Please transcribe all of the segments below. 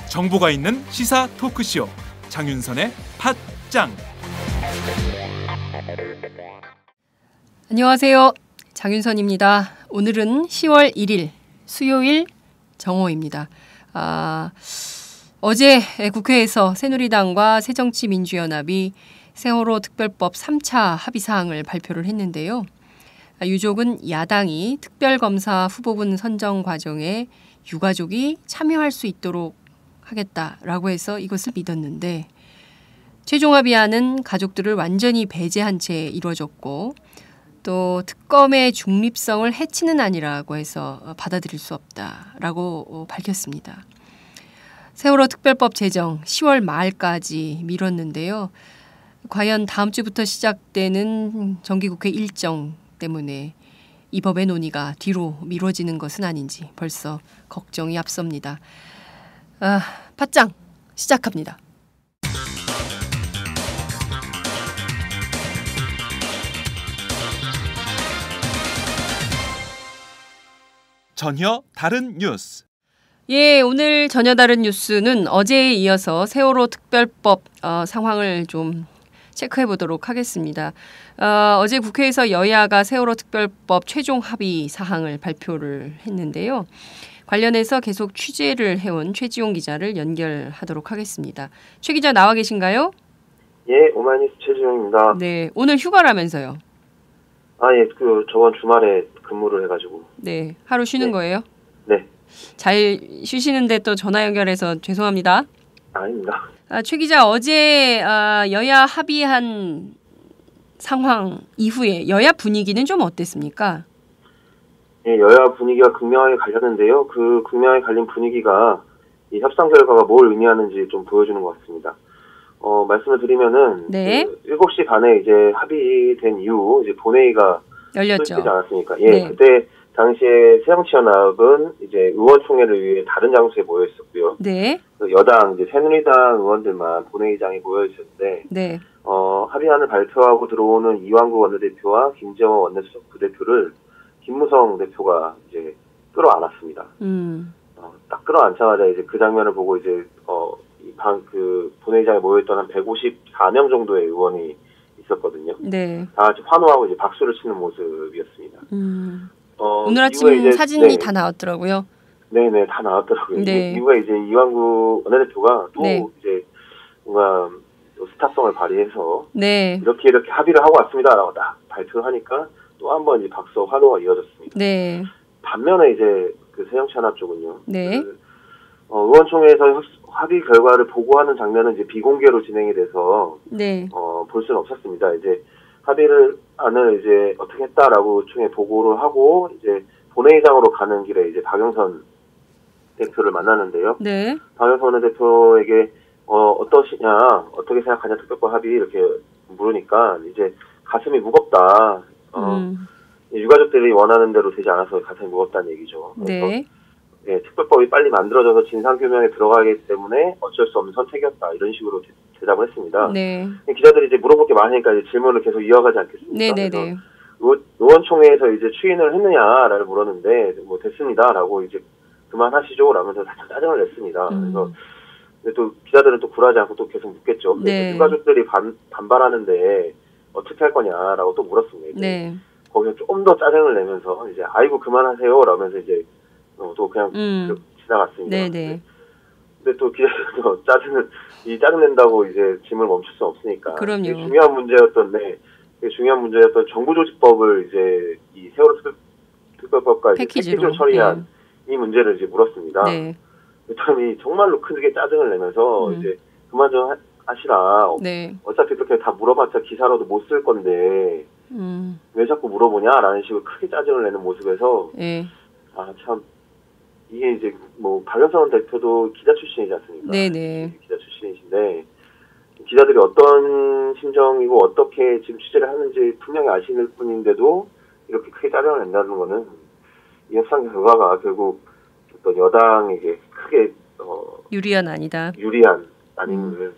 정보가 있는 시사 토크쇼 장윤선의 팟짱. 안녕하세요. 장윤선입니다. 오늘은 10월 1일 수요일 정오입니다. 어제 국회에서 새누리당과 새정치민주연합이 세월호 특별법 3차 합의사항을 발표를 했는데요. 유족은 야당이 특별검사 후보군 선정 과정에 유가족이 참여할 수 있도록 하겠다라고 해서 이것을 믿었는데 최종 합의안은 가족들을 완전히 배제한 채 이루어졌고 또 특검의 중립성을 해치는 아니라고 해서 받아들일 수 없다라고 밝혔습니다. 세월호 특별법 제정 10월 말까지 미뤘는데요. 과연 다음 주부터 시작되는 정기국회 일정 때문에 이 법의 논의가 뒤로 미뤄지는 것은 아닌지 벌써 걱정이 앞섭니다. 팟짱 시작합니다. 전혀 다른 뉴스. 예, 오늘 전혀 다른 뉴스는 어제에 이어서 세월호 특별법 상황을 좀 체크해 보도록 하겠습니다. 어제 국회에서 여야가 세월호 특별법 최종 합의 사항을 발표를 했는데요. 관련해서 계속 취재를 해온 최지용 기자를 연결하도록 하겠습니다. 최 기자 나와 계신가요? 예, 오마이뉴스 최지용입니다. 네, 오늘 휴가라면서요? 예, 저번 주말에 근무를 해가지고. 네, 하루 쉬는 거예요? 네. 잘 쉬시는데 또 전화 연결해서 죄송합니다. 아닙니다. 최 기자, 어제 여야 합의한 상황 이후에 여야 분위기는 좀 어땠습니까? 예, 여야 분위기가 극명하게 갈렸는데요. 그 극명하게 갈린 분위기가 이 협상 결과가 뭘 의미하는지 좀 보여주는 것 같습니다. 말씀을 드리면은 네. 7시 반에 이제 합의된 이후 이제 본회의가 열렸죠. 소집되지 않았습니까? 예, 네. 그때 당시에 새정치연합은 이제 의원총회를 위해 다른 장소에 모여 있었고요. 네. 여당 이제 새누리당 의원들만 본회의장에 모여 있었는데, 네. 합의안을 발표하고 들어오는 이완구 원내대표와 김재원 원내수석 부대표를 김무성 대표가 이제 끌어안았습니다. 딱 끌어안자마자 이제 그 장면을 보고 이제 본회의장에 모여있던 한 154명 정도의 의원이 있었거든요. 네. 다 같이 환호하고 이제 박수를 치는 모습이었습니다. 오늘 아침 이제, 사진이 다 나왔더라고요. 네네, 다 나왔더라고요. 네. 이유가 이제 이완구 원내대표가 또 네. 이제 뭔가 스타성을 발휘해서 네. 이렇게 합의를 하고 왔습니다라고 딱 발표를 하니까 또 한 번 이 박수와 환호가 이어졌습니다. 네. 반면에 이제 그 새정치연합 쪽은요. 네. 의원총회에서 합의 결과를 보고하는 장면은 이제 비공개로 진행이 돼서 네. 볼 수는 없었습니다. 이제 합의안을 이제 어떻게 했다라고 총회 보고를 하고 이제 본회의장으로 가는 길에 이제 박영선 대표를 만나는데요. 네. 박영선 대표에게 어떠시냐, 어떻게 생각하냐 특별법 합의 이렇게 물으니까 이제 가슴이 무겁다. 유가족들이 원하는 대로 되지 않아서 가슴이 무겁다는 얘기죠. 네. 예, 특별법이 빨리 만들어져서 진상규명에 들어가기 때문에 어쩔 수 없는 선택이었다. 이런 식으로 대답을 했습니다. 네. 기자들이 이제 물어볼 게 많으니까 이제 질문을 계속 이어가지 않겠습니까? 네네네. 의원총회에서 이제 추인을 했느냐라고 물었는데 뭐 됐습니다라고 이제 그만하시죠 라면서 짜증을 냈습니다. 그래서 근데 또 기자들은 또 굴하지 않고 또 계속 묻겠죠. 네. 유가족들이 반발하는데 어떻게 할 거냐라고 또 물었습니다. 네. 거기서 좀 더 짜증을 내면서 이제 아이고 그만하세요 라면서 이제 또 그냥 지나갔습니다. 네네. 근데 또 기자들도 짜증 낸다고 이제 짐을 멈출 수 없으니까. 그럼요. 중요한 문제였던 정부조직법을 이제 이 세월호 특별법과 패키지로 처리한 이 문제를 이제 물었습니다. 네. 그랬더니 정말로 크게 짜증을 내면서 이제 그만 좀 하시라. 네. 어차피 그렇게 다 물어봤자 기사로도 못 쓸 건데 왜 자꾸 물어보냐라는 식으로 크게 짜증을 내는 모습에서 네. 참 이게 이제 뭐 박영선 대표도 기자 출신이지 않습니까? 네네. 기자 출신이신데 기자들이 어떤 심정이고 어떻게 지금 취재를 하는지 분명히 아시는 분인데도 이렇게 크게 짜증을 낸다는 거는 이 협상 결과가 결국 어떤 여당에게 크게 유리한 아니다. 유리한 아닌지를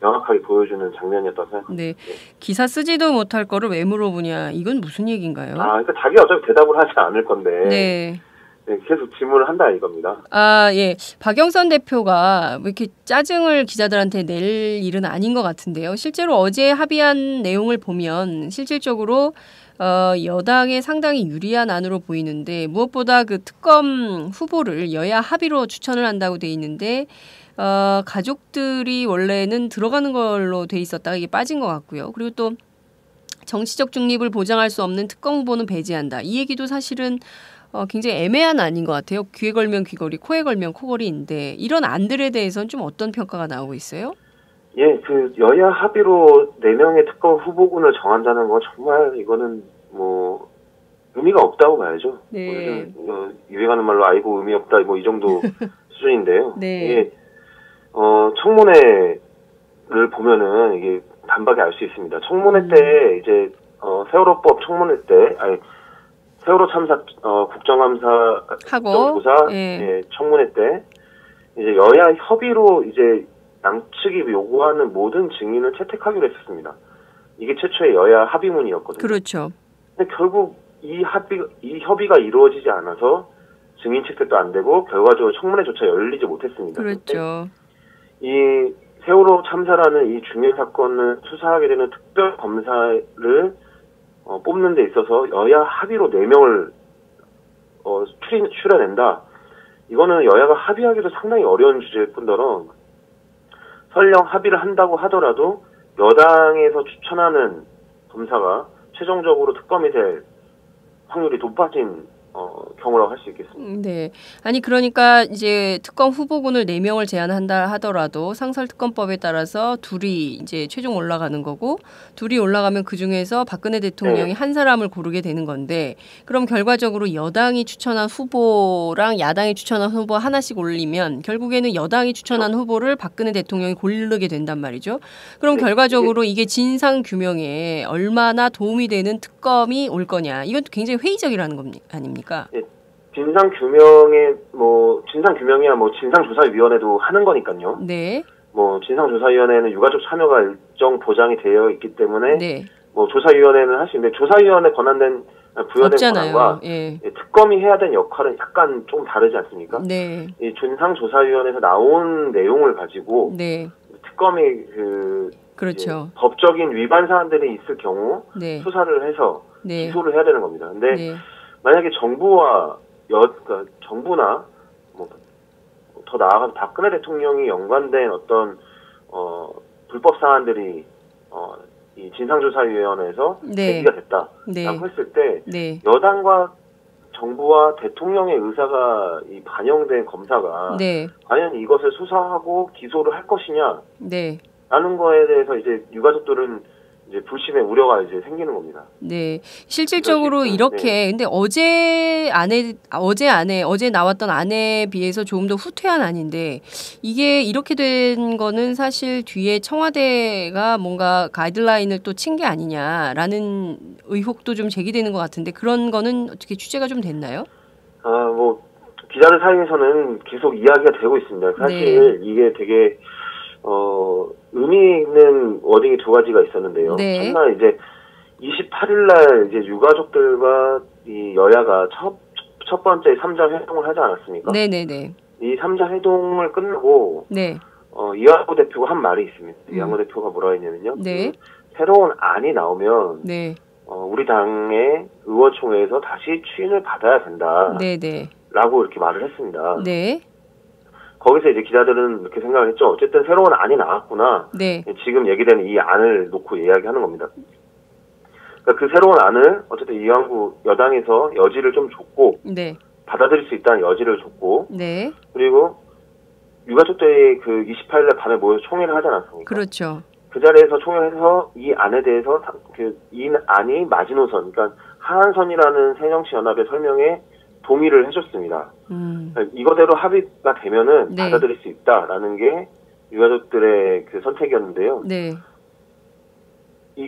명확하게 보여주는 장면이었다고 생각합니다. 네. 기사 쓰지도 못할 거를 왜 물어보냐. 이건 무슨 얘기인가요? 그러니까 자기가 어차피 대답을 하지 않을 건데 네. 네, 계속 질문을 한다 이겁니다. 예. 박영선 대표가 왜 이렇게 짜증을 기자들한테 낼 일은 아닌 것 같은데요. 실제로 어제 합의한 내용을 보면 실질적으로 여당에 상당히 유리한 안으로 보이는데 무엇보다 그 특검 후보를 여야 합의로 추천을 한다고 돼 있는데 가족들이 원래는 들어가는 걸로 돼 있었다가 이게 빠진 것 같고요. 그리고 또 정치적 중립을 보장할 수 없는 특검 후보는 배제한다. 이 얘기도 사실은 굉장히 애매한 안인 것 같아요. 귀에 걸면 귀걸이, 코에 걸면 코걸이인데 이런 안들에 대해서는 좀 어떤 평가가 나오고 있어요? 예, 그 여야 합의로 4명의 특검 후보군을 정한다는 건 정말 이거는 뭐 의미가 없다고 봐야죠. 네. 유행하는 말로 아이고 의미 없다 뭐 이 정도 수준인데요. 네. 이게 청문회를 보면은 이게 단박에 알 수 있습니다. 청문회 때 이제 세월호법 청문회 때 세월호 참사 국정감사 조사 예. 청문회 때 이제 여야 협의로 이제 양측이 요구하는 모든 증인을 채택하기로 했었습니다. 이게 최초의 여야 합의문이었거든요. 그렇죠. 근데 결국 이 협의가 이루어지지 않아서 증인 채택도 안 되고 결과적으로 청문회조차 열리지 못했습니다. 그렇죠. 이 세월호 참사라는 이 중요한 사건을 수사하게 되는 특별 검사를 뽑는 데 있어서 여야 합의로 4명을 출연낸다. 이거는 여야가 합의하기도 상당히 어려운 주제일 뿐더러 설령 합의를 한다고 하더라도 여당에서 추천하는 검사가 최종적으로 특검이 될 확률이 높아진 경우라고 할 수 있겠습니다. 네. 아니 그러니까 이제 특검 후보군을 4명을 제안한다 하더라도 상설특검법에 따라서 둘이 이제 최종 올라가는 거고 둘이 올라가면 그중에서 박근혜 대통령이 한 사람을 고르게 되는 건데 그럼 결과적으로 여당이 추천한 후보랑 야당이 추천한 후보 하나씩 올리면 결국에는 여당이 추천한 후보를 박근혜 대통령이 고르게 된단 말이죠. 그럼 결과적으로 이게 진상 규명에 얼마나 도움이 되는 특검이 올 거냐. 이건 굉장히 회의적이라는 겁니다. 아닙니까? 진상 규명이야 진상조사위원회도 하는 거니까요. 네. 진상조사위원회는 유가족 참여가 일정 보장이 되어 있기 때문에 네. 조사위원회는 할 수 있는데 조사위원회 부여된 없잖아요. 권한과 예. 특검이 해야 되는 역할은 약간 좀 다르지 않습니까? 네. 이 진상조사위원회에서 나온 내용을 가지고 네. 특검이 그렇죠. 법적인 위반 사안들이 있을 경우 네. 수사를 해서 네. 기소를 해야 되는 겁니다. 근데 네. 만약에 정부나 더 나아가서 박근혜 대통령이 연관된 어떤 불법 사안들이 이 진상조사위원회에서 제기가 됐다라고 했을 때 여당과 정부와 대통령의 의사가 반영된 검사가 과연 이것을 수사하고 기소를 할 것이냐 라는 거에 대해서 이제 유가족들은 이제 불신의 우려가 이제 생기는 겁니다. 네, 실질적으로 이렇게 근데 어제 나왔던 안에 비해서 조금 더 후퇴한 안인데 이게 이렇게 된 거는 사실 뒤에 청와대가 뭔가 가이드라인을 또 친 게 아니냐라는 의혹도 좀 제기되는 것 같은데 그런 거는 어떻게 취재가 좀 됐나요? 기자들 사이에서는 계속 이야기가 되고 있습니다. 사실 이게 되게 의미 있는 워딩이 2가지가 있었는데요. 첫날 이제 28일날 이제 유가족들과 이 여야가 첫 번째 3자 회동을 하지 않았습니까? 네네네. 이 3자 회동을 끝나고 이완구 대표가 한 말이 있습니다. 이완구 대표가 뭐라 했냐면요. 새로운 안이 나오면 우리 당의 의원총회에서 다시 추인을 받아야 된다. 라고 이렇게 말을 했습니다. 거기서 이제 기자들은 이렇게 생각을 했죠. 어쨌든 새로운 안이 나왔구나. 지금 얘기되는 이 안을 놓고 이야기하는 겁니다. 그러니까 그 새로운 안을 어쨌든 이완구 여당에서 여지를 좀 줬고 받아들일 수 있다는 여지를 줬고 그리고 유가족들이 그 28일날 밤에 모여서 총회를 하지 않았습니까? 그렇죠. 그 자리에서 총회에서 이 안에 대해서 이 안이 마지노선, 그러니까 하한선이라는 새정치연합의 설명에 동의를 해줬습니다. 이거대로 합의가 되면은 받아들일 수 있다라는 게 유가족들의 그 선택이었는데요.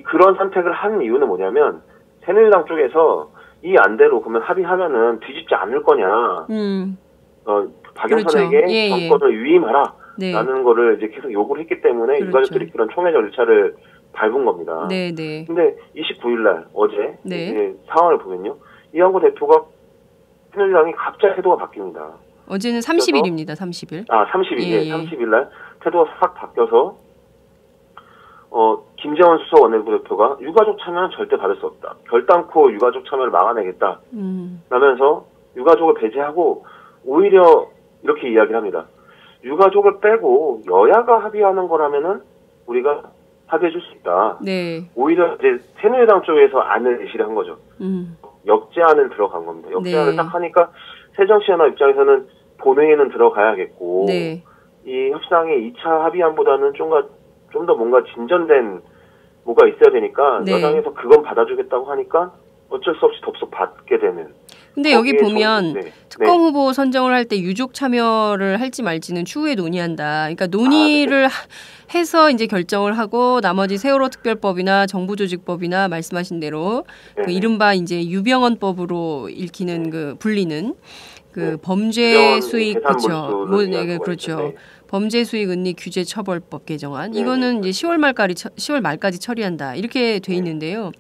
그런 선택을 한 이유는 뭐냐면 새누리당 쪽에서 이 안대로 그러면 합의하면은 뒤집지 않을 거냐. 박영선에게 정권을 위임하라. 라는 거를 이제 계속 요구를 했기 때문에 그렇죠. 유가족들이 그런 총회 절차를 밟은 겁니다. 네네. 근데 29일 날 어제 네. 이제 상황을 보면요. 이한구 대표가 새누리당이 갑자기 태도가 바뀝니다. 어제는 30일입니다. 30일. 아, 30일. 예. 네, 30일 날 태도가 싹 바뀌어서 김재원 수석 원내부대표가 유가족 참여는 절대 받을 수 없다. 결단코 유가족 참여를 막아내겠다. 라면서 유가족을 배제하고 오히려 이렇게 이야기를 합니다. 유가족을 빼고 여야가 합의하는 거라면은 우리가 합의해 줄 수 있다. 네. 오히려 이제 새누리당 쪽에서 안을 제시를 한 거죠. 역제안을 들어간 겁니다. 역제안을 네. 딱 하니까 새정치연합 입장에서는 본회의는 들어가야겠고 네. 이 협상의 2차 합의안보다는 좀 더 뭔가 진전된 뭐가 있어야 되니까 네. 여당에서 그건 받아주겠다고 하니까 어쩔 수 없이 덥석 받게 되는. 근데 여기 보면 네. 특검 후보 선정을 할 때 유족 참여를 할지 말지는 추후에 논의한다. 그러니까 논의를 해서 이제 결정을 하고 나머지 세월호 특별법이나 정부조직법이나 말씀하신 대로 그 이른바 이제 유병헌법으로 읽히는 그 불리는 그 범죄 수익 그렇죠. 그렇죠. 범죄 수익 은닉 규제 처벌법 개정안 이거는 이제 10월 말까지 처리한다 이렇게 돼 있는데요.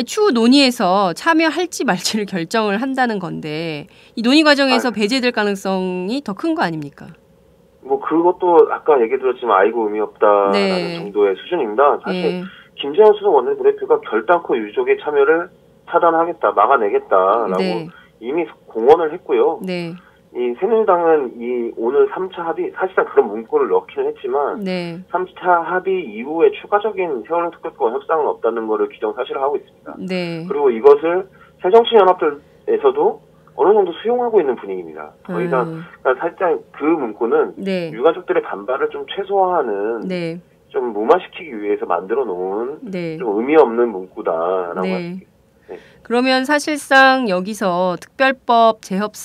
추후 논의에서 참여할지 말지를 결정을 한다는 건데 이 논의 과정에서 배제될 가능성이 더 큰 거 아닙니까? 뭐 그것도 아까 얘기 들었지만 아이고 의미 없다라는 네. 정도의 수준입니다. 사실 네. 김재원 수석 원내부대표가 결단코 유족의 참여를 차단하겠다, 막아내겠다라고 네. 이미 공언을 했고요. 네. 이 새누리당은 이 오늘 3차 합의 사실상 그런 문구를 넣기는 했지만 네. 3차 합의 이후에 추가적인 세월호 특별법 협상은 없다는 것을 기정사실을 하고 있습니다. 네. 그리고 이것을 새정치연합들에서도 어느 정도 수용하고 있는 분위기입니다. 거의 다 그러니까 살짝 그 문구는 네. 유가족들의 반발을 좀 최소화하는 네. 좀 무마시키기 위해서 만들어 놓은 네. 좀 의미 없는 문구다라고 네. 할수 있습니다. 그러면 사실상 여기서 특별법 재협상의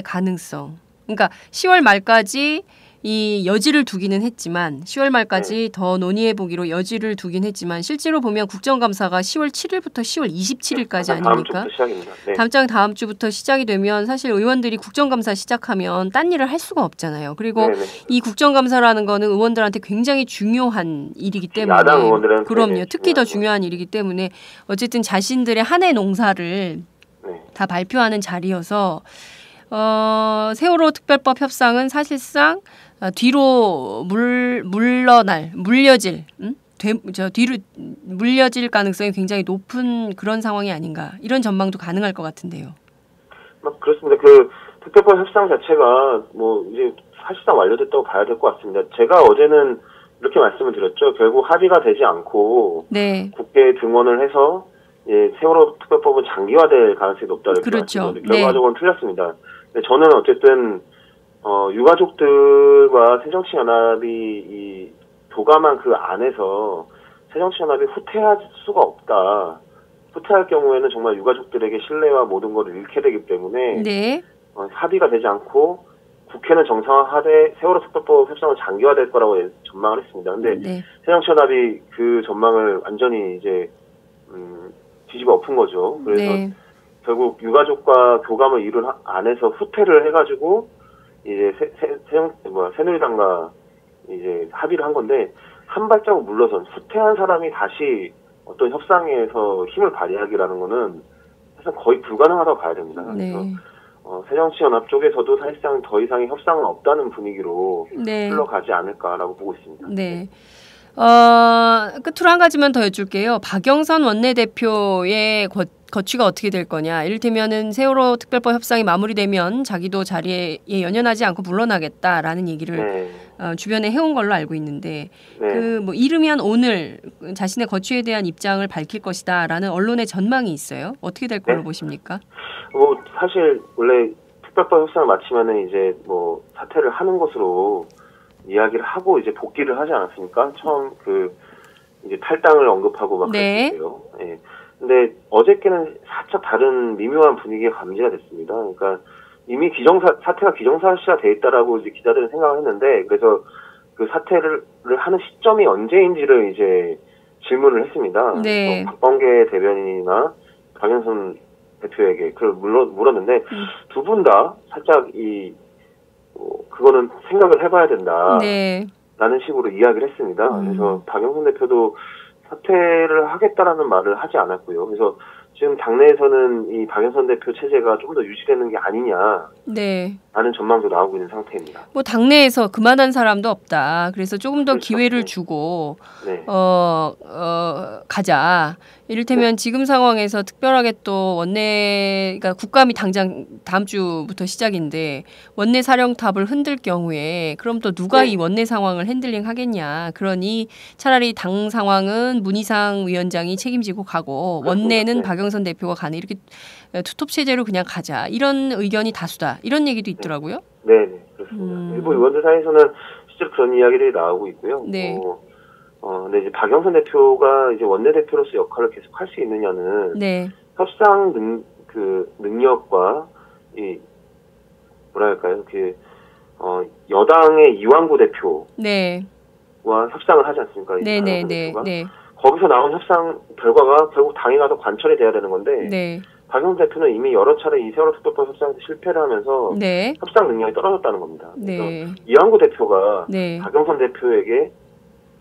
가능성, 그러니까 10월 말까지 이 여지를 두기는 했지만 10월 말까지 더 논의해보기로 여지를 두긴 했지만 실제로 보면 국정감사가 10월 7일부터 10월 27일까지 아닙니까? 다음 주부터 시작입니다. 네. 다음 주부터 시작이 되면 사실 의원들이 국정감사 시작하면 딴 일을 할 수가 없잖아요. 그리고 네네. 이 국정감사라는 거는 의원들한테 굉장히 중요한 일이기 때문에 야당 의원들은 그럼요. 특히 더 중요한 중요한 일이기 때문에 어쨌든 자신들의 한 해 농사를 네. 다 발표하는 자리여서 세월호 특별법 협상은 사실상 뒤로 뒤로 물려질 가능성이 굉장히 높은 그런 상황이 아닌가 이런 전망도 가능할 것 같은데요. 그렇습니다. 그 특별법 협상 자체가 뭐 이제 사실상 완료됐다고 봐야 될 것 같습니다. 제가 어제는 이렇게 말씀을 드렸죠. 결국 합의가 되지 않고 네. 국회에 등원을 해서 세월호 특별법은 장기화될 가능성이 높다 이렇게 그렇죠. 말씀드렸는데 결과적으로는 틀렸습니다. 근데 저는 어쨌든 유가족들과 새정치연합이 이 도감한 그 안에서 새정치연합이 후퇴할 수가 없다. 후퇴할 경우에는 정말 유가족들에게 신뢰와 모든 것을 잃게 되기 때문에 네. 합의가 되지 않고 국회는 정상화하되 세월호 특별법 협상은 장기화될 거라고 전망을 했습니다. 근데 네. 새정치연합이 그 전망을 완전히 이제 뒤집어 엎은 거죠. 그래서 네. 결국 유가족과 교감을 이룬 안에서 후퇴를 해가지고 이제 새누리당과 이제 합의를 한 건데 한 발자국 물러선 후퇴한 사람이 다시 어떤 협상에서 힘을 발휘하기라는 거는 사실 거의 불가능하다고 봐야 됩니다. 네. 그래서 새정치연합 쪽에서도 사실상 더 이상의 협상은 없다는 분위기로 네. 흘러가지 않을까라고 보고 있습니다. 네. 끝으로 한 가지만 더 여쭐게요. 박영선 원내대표의 거취가 어떻게 될 거냐. 이를테면은 세월호 특별법 협상이 마무리되면 자기도 자리에 연연하지 않고 물러나겠다라는 얘기를 주변에 해온 걸로 알고 있는데 뭐 이르면 오늘 자신의 거취에 대한 입장을 밝힐 것이다라는 언론의 전망이 있어요. 어떻게 될 걸로 보십니까? 뭐 사실 원래 특별법 협상을 마치면은 이제 뭐 사퇴를 하는 것으로 이야기를 하고 이제 복귀를 하지 않았습니까? 처음 이제 탈당을 언급하고 막 그랬어요. 예. 근데 어저께는 살짝 다른 미묘한 분위기가 감지가 됐습니다. 그러니까 이미 사태가 기정사실화 돼 있다라고 이제 기자들은 생각을 했는데 그래서 그 사퇴를 하는 시점이 언제인지를 이제 질문을 했습니다. 네. 박범계 대변인이나 박영선 대표에게 그걸 물었는데 두 분 다 살짝 그거는 생각을 해봐야 된다. 네. 라는 식으로 이야기를 했습니다. 그래서 박영선 대표도 사퇴를 하겠다라는 말을 하지 않았고요. 그래서 지금 당내에서는 이 박영선 대표 체제가 좀 더 유지되는 게 아니냐. 네. 라는 전망도 나오고 있는 상태입니다. 뭐 당내에서 그만한 사람도 없다. 그래서 조금 더 그렇죠. 기회를 네. 주고 네. 가자. 이를테면 지금 상황에서 특별하게 또 원내가 국감이 당장 다음 주부터 시작인데 원내 사령탑을 흔들 경우에 그럼 또 누가 이 원내 상황을 핸들링 하겠냐. 그러니 차라리 당 상황은 문희상 위원장이 책임지고 가고 원내는 네. 박영선 대표가 가는 이렇게 투톱 체제로 그냥 가자. 이런 의견이 다수다. 이런 얘기도 있더라고요. 네, 그렇습니다. 일부 의원들 사이에서는 실제로 그런 이야기들이 나오고 있고요. 네. 근데 이제 박영선 대표가 이제 원내대표로서 역할을 계속 할 수 있느냐는 네. 협상 능력과 이 뭐랄까요, 여당의 이완구 대표와 네. 협상을 하지 않습니까? 이 박영선 네. 대표가. 네. 거기서 나온 협상 결과가 결국 당에 가서 관철이 돼야 되는 건데 네. 박영선 대표는 이미 여러 차례 이 세월호 특별법 협상에서 실패를 하면서 네. 협상 능력이 떨어졌다는 겁니다. 그래서 네. 이완구 대표가 네. 박영선 대표에게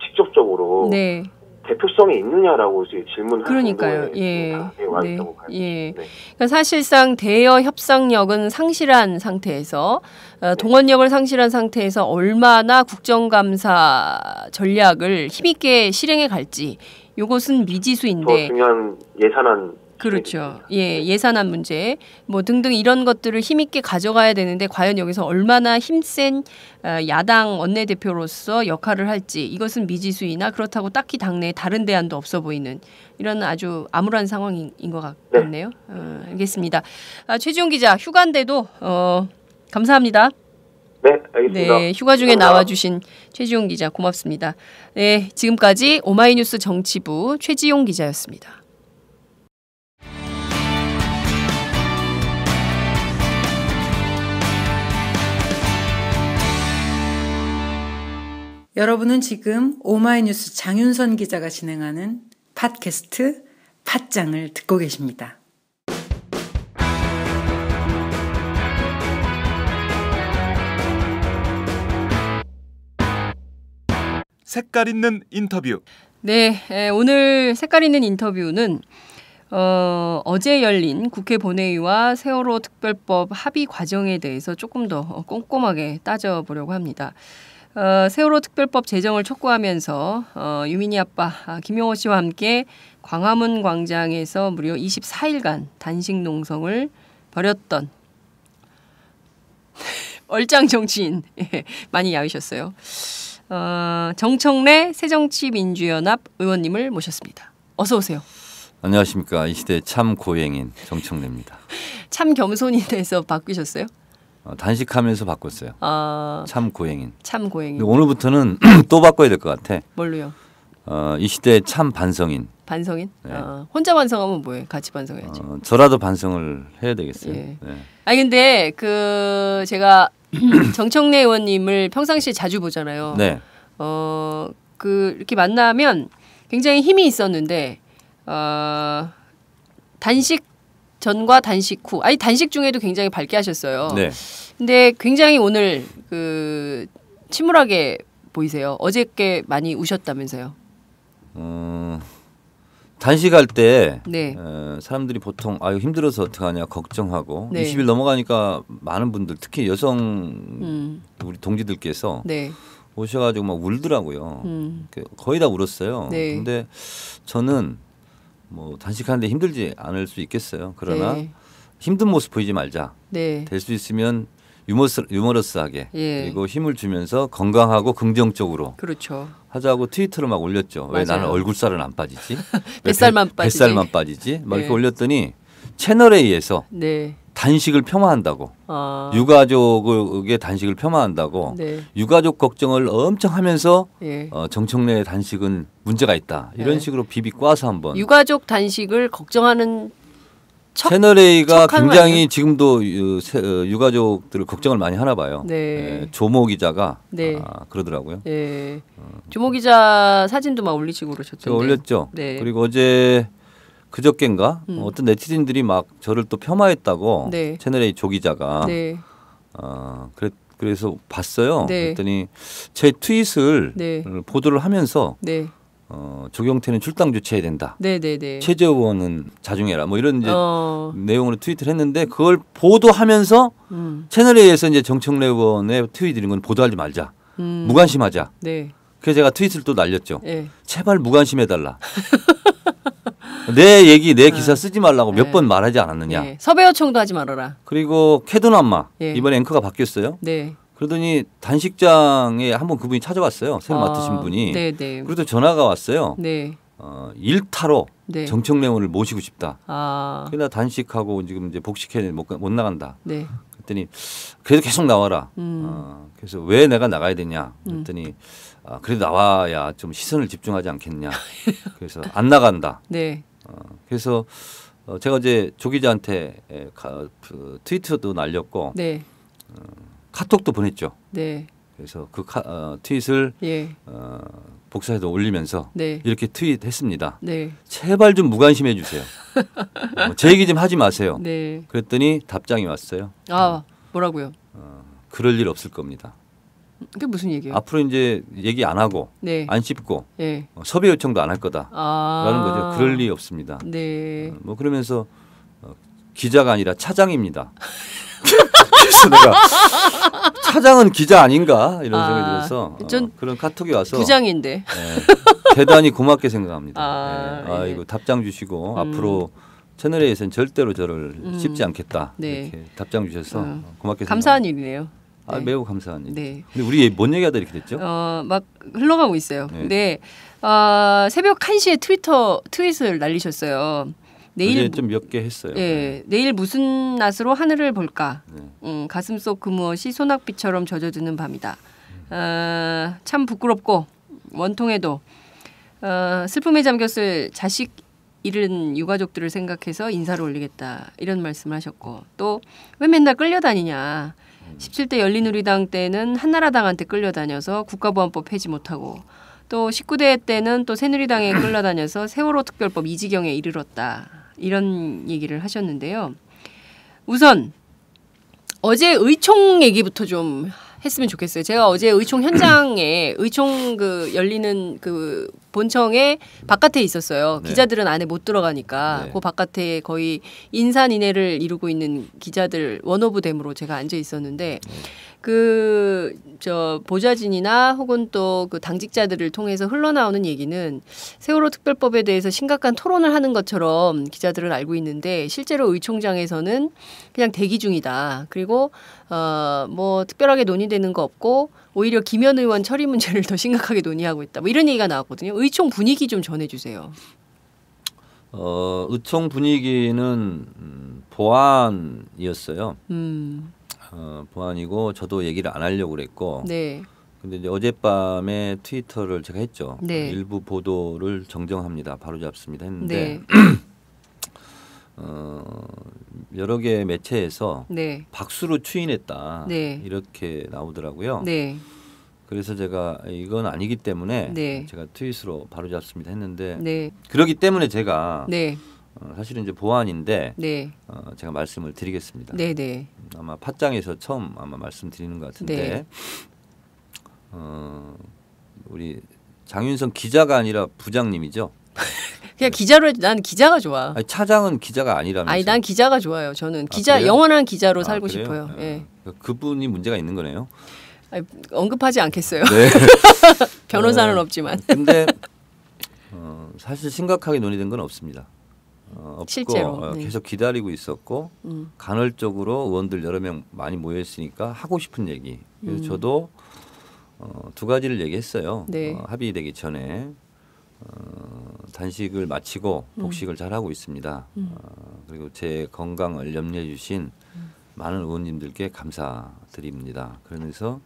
직접적으로 네. 대표성이 있느냐라고 질문을 그러니까요. 할 예. 정도의 와 네. 있다고 봐요. 예. 네. 그러니까 사실상 대여 협상력은 상실한 상태에서 동원력을 상실한 상태에서 얼마나 국정감사 전략을 힘있게 실행해 갈지 이것은 더 미지수인데 중요한 예산안 그렇죠. 예, 예산안 문제 뭐 등등 이런 것들을 힘있게 가져가야 되는데 과연 여기서 얼마나 힘센 야당 원내대표로서 역할을 할지 이것은 미지수이나 그렇다고 딱히 당내에 다른 대안도 없어 보이는 이런 아주 암울한 상황인 것 같네요. 알겠습니다. 최지용 기자 휴가인데도 감사합니다. 네, 알겠습니다. 네, 휴가 중에 나와주신 최지용 기자 고맙습니다. 네, 지금까지 오마이뉴스 정치부 최지용 기자였습니다. 여러분은 지금 오마이뉴스 장윤선 기자가 진행하는 팟캐스트 팟짱을 듣고 계십니다. 색깔 있는 인터뷰. 네, 오늘 색깔 있는 인터뷰는 어제 열린 국회 본회의와 세월호 특별법 합의 과정에 대해서 조금 더 꼼꼼하게 따져보려고 합니다. 세월호 특별법 제정을 촉구하면서 유민희 아빠 김용호 씨와 함께 광화문 광장에서 무려 24일간 단식 농성을 벌였던 얼짱 정치인 많이 야위셨어요. 정청래 새정치민주연합 의원님을 모셨습니다. 어서 오세요. 안녕하십니까. 이 시대 참 고행인 정청래입니다. 참 겸손인에서 바뀌셨어요? 단식하면서 바꿨어요. 참 고행인. 참 고행인. 오늘부터는 또 바꿔야 될 것 같아. 뭘로요? 이 시대 참 반성인. 반성인? 네. 혼자 반성하면 뭐해? 같이 반성해야지. 저라도 반성을 해야 되겠어요. 예. 네. 아니 근데 제가 정청래 의원님을 평상시에 자주 보잖아요. 네. 이렇게 만나면 굉장히 힘이 있었는데 단식 전과 단식 후, 아니 단식 중에도 굉장히 밝게 하셨어요. 네. 근데 굉장히 오늘 침울하게 보이세요. 어저께 많이 우셨다면서요. 단식할 때 네. 사람들이 보통 아유 힘들어서 어떡하냐 걱정하고 네. 20일 넘어가니까 많은 분들 특히 여성 우리 동지들께서 네. 오셔가지고 막 울더라고요. 거의 다 울었어요. 네. 근데 저는 뭐 단식하는데 힘들지 않을 수 있겠어요. 그러나 네. 힘든 모습 보이지 말자. 네. 될 수 있으면 유머러스하게 예. 그리고 힘을 주면서 건강하고 긍정적으로 그렇죠. 하자고 트위터를 막 올렸죠. 왜 맞아요. 나는 얼굴살은 안 빠지지? 뱃살만 빠지지? 뱃살만 빠지지? 막 네. 이렇게 올렸더니 채널A에서 네. 단식을 폄하한다고 아. 유가족의 단식을 폄하한다고 네. 유가족 걱정을 엄청 하면서 예. 정청래의 단식은 문제가 있다. 이런 네. 식으로 비비꼬아서 한번 유가족 단식을 걱정하는 채널A가 척하는 거 굉장히 아니에요? 지금도 유가족들을 걱정을 많이 하나 봐요. 네. 예, 조모 기자가 네. 그러더라고요. 예. 조모 기자 사진도 막 올리시고 그러셨던데. 제가 올렸죠. 네. 그리고 어제 그저께인가 어떤 네티즌들이 막 저를 또 폄하했다고 네. 채널A 조 기자가 네. 그래서 봤어요. 네. 그랬더니 제 트윗을 네. 보도를 하면서 네. 조경태는 출당 조치해야 된다. 네네네. 최재원은 자중해라. 뭐 이런 이제 내용으로 트위트를 했는데 그걸 보도하면서 채널A에서 이제 정청래 의원의 트윗 이런 건 보도하지 말자. 무관심하자. 네. 그래서 제가 트윗을 또 날렸죠. 네. 제발 무관심해달라. 내 얘기, 내 기사 쓰지 말라고 몇 번 말하지 않았느냐. 네. 섭외 요청도 하지 말아라. 그리고 캐도남마 예. 이번에 앵커가 바뀌었어요. 네. 그러더니 단식장에 한번 그분이 찾아왔어요. 새로 맡으신 분이. 네네. 그래도 전화가 왔어요. 네. 일타로 네. 정청래 의원을 모시고 싶다. 아. 그러나 단식하고 지금 이제 복식해 못 나간다. 네. 그랬더니 그래도 계속 나와라. 그래서 왜 내가 나가야 되냐. 그랬더니 그래도 나와야 좀 시선을 집중하지 않겠냐. 그래서 안 나간다. 네. 그래서 제가 어제 조 기자한테 트위터도 날렸고 네. 카톡도 보냈죠. 네. 그래서 그 트윗을 예. 복사해서 올리면서 네. 이렇게 트윗했습니다. 네. 제발 좀 무관심해 주세요. 제 얘기 좀 하지 마세요. 네. 그랬더니 답장이 왔어요. 아, 뭐라고요? 그럴 일 없을 겁니다. 그게 무슨 얘기예요? 앞으로 이제 얘기 안 하고 네. 안 씹고 네. 섭외 요청도 안 할 거다라는 아. 거죠. 그럴 리 없습니다. 네. 뭐 그러면서 기자가 아니라 차장입니다. 그래서 내가 차장은 기자 아닌가 이런 생각이 들어서 전 그런 카톡이 와서 부장인데. 대단히 고맙게 생각합니다. 아, 이거 답장 주시고 앞으로 채널A에서는 절대로 저를 씹지 않겠다. 네. 이렇게 답장 주셔서 고맙게 감사한 생각합니다. 일이네요. 네. 매우 감사한 일. 네. 근데 우리 뭔 얘기하다 이렇게 됐죠? 막 흘러가고 있어요. 네. 근데 새벽 1시에 트윗을 날리셨어요. 내일 좀 몇 개 했어요. 예, 내일 무슨 낯으로 하늘을 볼까? 네. 가슴속 그 무엇이 소낙비처럼 젖어드는 밤이다. 참 부끄럽고 원통해도 슬픔에 잠겼을 자식 잃은 유가족들을 생각해서 인사를 올리겠다. 이런 말씀을 하셨고 또 왜 맨날 끌려다니냐. 17대 열린우리당 때는 한나라당한테 끌려다녀서 국가보안법 폐지 못하고 또 19대 때는 또 새누리당에 끌려다녀서 세월호 특별법 이 지경에 이르렀다. 이런 얘기를 하셨는데요. 우선 어제 의총 얘기부터 좀 했으면 좋겠어요. 제가 어제 의총 현장에 의총 그 열리는 그 본청에 바깥에 있었어요. 네. 기자들은 안에 못 들어가니까 네. 그 바깥에 거의 인산인해를 이루고 있는 기자들 원오브댐으로 제가 앉아 있었는데 그 저 보좌진이나 혹은 또 그 당직자들을 통해서 흘러나오는 얘기는 세월호 특별법에 대해서 심각한 토론을 하는 것처럼 기자들은 알고 있는데 실제로 의총장에서는 그냥 대기 중이다. 그리고 뭐 특별하게 논의되는 거 없고 오히려 김현 의원 처리 문제를 더 심각하게 논의하고 있다. 뭐 이런 얘기가 나왔거든요. 의총 분위기 좀 전해주세요. 의총 분위기는 보안이었어요. 보안이고 저도 얘기를 안 하려고 그랬고. 네. 근데 이제 어젯밤에 트위터를 제가 했죠. 네. 일부 보도를 정정합니다. 바로잡습니다 했는데 네. 여러 개 매체에서 네. 박수로 추인했다. 네. 이렇게 나오더라고요. 네. 그래서 제가 이건 아니기 때문에 네. 제가 트윗으로 바로잡습니다 했는데 네. 그렇기 때문에 제가 네. 사실은 이제 보안인데 네. 제가 말씀을 드리겠습니다. 네. 네. 아마 팟짱에서 처음 아마 말씀드리는 것 같은데 네. 우리 장윤선 기자가 아니라 부장님이죠. 그냥 기자로 해도 난 기자가 좋아. 아니, 차장은 기자가 아니라면서요. 아니 난 기자가 좋아요. 저는 기자 그래요? 영원한 기자로 살고 그래요? 싶어요. 예. 그분이 문제가 있는 거네요. 아니, 언급하지 않겠어요. 네. 변호사는 없지만. 근데 사실 심각하게 논의된 건 없습니다. 없고 실제로, 네. 계속 기다리고 있었고 간헐적으로 의원들 여러 명 많이 모여 있으니까 하고 싶은 얘기. 그래서 저도 두 가지를 얘기했어요. 네. 합의되기 전에 단식을 마치고 복식을 잘 하고 있습니다. 그리고 제 건강을 염려해 주신 많은 의원님들께 감사드립니다. 그러면서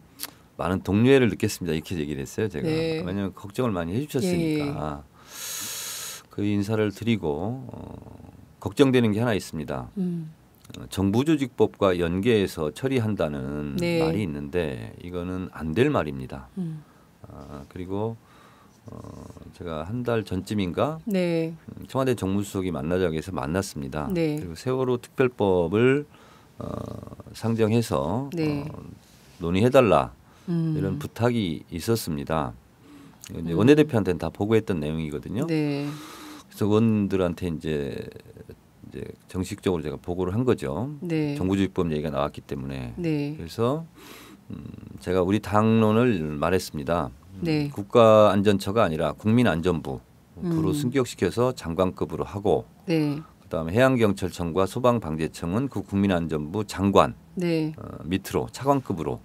많은 동료애를 느꼈습니다. 이렇게 얘기를 했어요. 제가. 네. 왜냐하면 걱정을 많이 해주셨으니까. 그 인사를 드리고 걱정되는 게 하나 있습니다. 정부조직법과 연계해서 처리한다는 네. 말이 있는데 이거는 안 될 말입니다. 그리고 제가 한 달 전쯤인가 네. 청와대 정무수석이 만나자고 해서 만났습니다. 네. 그리고 세월호 특별법을 상정해서 네. 논의해달라 이런 부탁이 있었습니다. 이제 원내대표한테는 다 보고했던 내용이거든요. 네. 그래서 의원들한테 이제 정식적으로 제가 보고를 한 거죠. 네. 정부조직법 얘기가 나왔기 때문에. 네. 그래서 제가 우리 당론을 말했습니다. 네. 국가안전처가 아니라 국민안전부로 승격시켜서 장관급으로 하고 네. 그다음에 해양경찰청과 소방방재청은 그 국민안전부 장관 네. 밑으로 차관급으로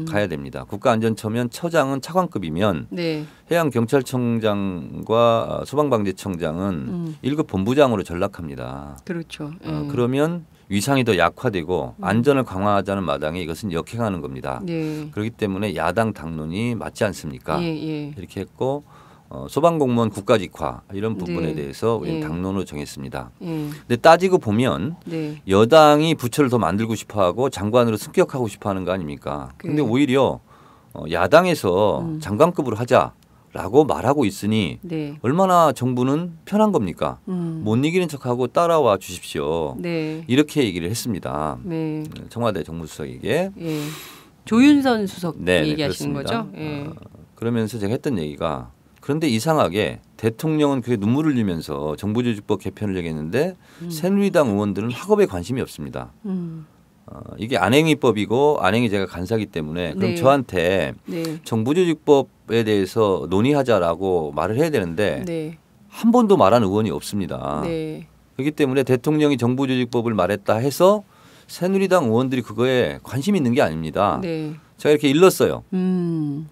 가야 됩니다. 국가안전처면 처장은 차관급이면 네. 해양경찰청장과 소방방재청장은 1급 본부장으로 전락합니다. 그렇죠. 그러면 위상이 더 약화되고 안전을 강화하자는 마당에 이것은 역행하는 겁니다. 네. 그렇기 때문에 야당 당론이 맞지 않습니까? 예, 예. 이렇게 했고 소방공무원 국가직화 이런 부분에 네. 대해서 우리는 예. 당론으로 정했습니다. 예. 근데 따지고 보면 네. 여당이 부처를 더 만들고 싶어하고 장관으로 승격하고 싶어하는 거 아닙니까? 근데 오히려 야당에서 장관급으로 하자라고 말하고 있으니 네. 얼마나 정부는 편한 겁니까? 못 이기는 척하고 따라와 주십시오. 네. 이렇게 얘기를 했습니다. 네. 청와대 정무수석에게. 예. 조윤선 수석 네, 얘기하시는 그렇습니다. 거죠? 예. 그러면서 제가 했던 얘기가 그런데 이상하게 대통령은 그게 눈물을 흘리면서 정부조직법 개편을 얘기했는데 새누리당 의원들은 학업에 관심이 없습니다. 이게 안행위법이고 안행이 제가 간사기 때문에 그럼 네. 저한테 네. 정부조직법에 대해서 논의하자라고 말을 해야 되는데 네. 한 번도 말한 의원이 없습니다. 네. 그렇기 때문에 대통령이 정부조직법을 말했다 해서 새누리당 의원들이 그거에 관심이 있는 게 아닙니다. 네. 제가 이렇게 일렀어요.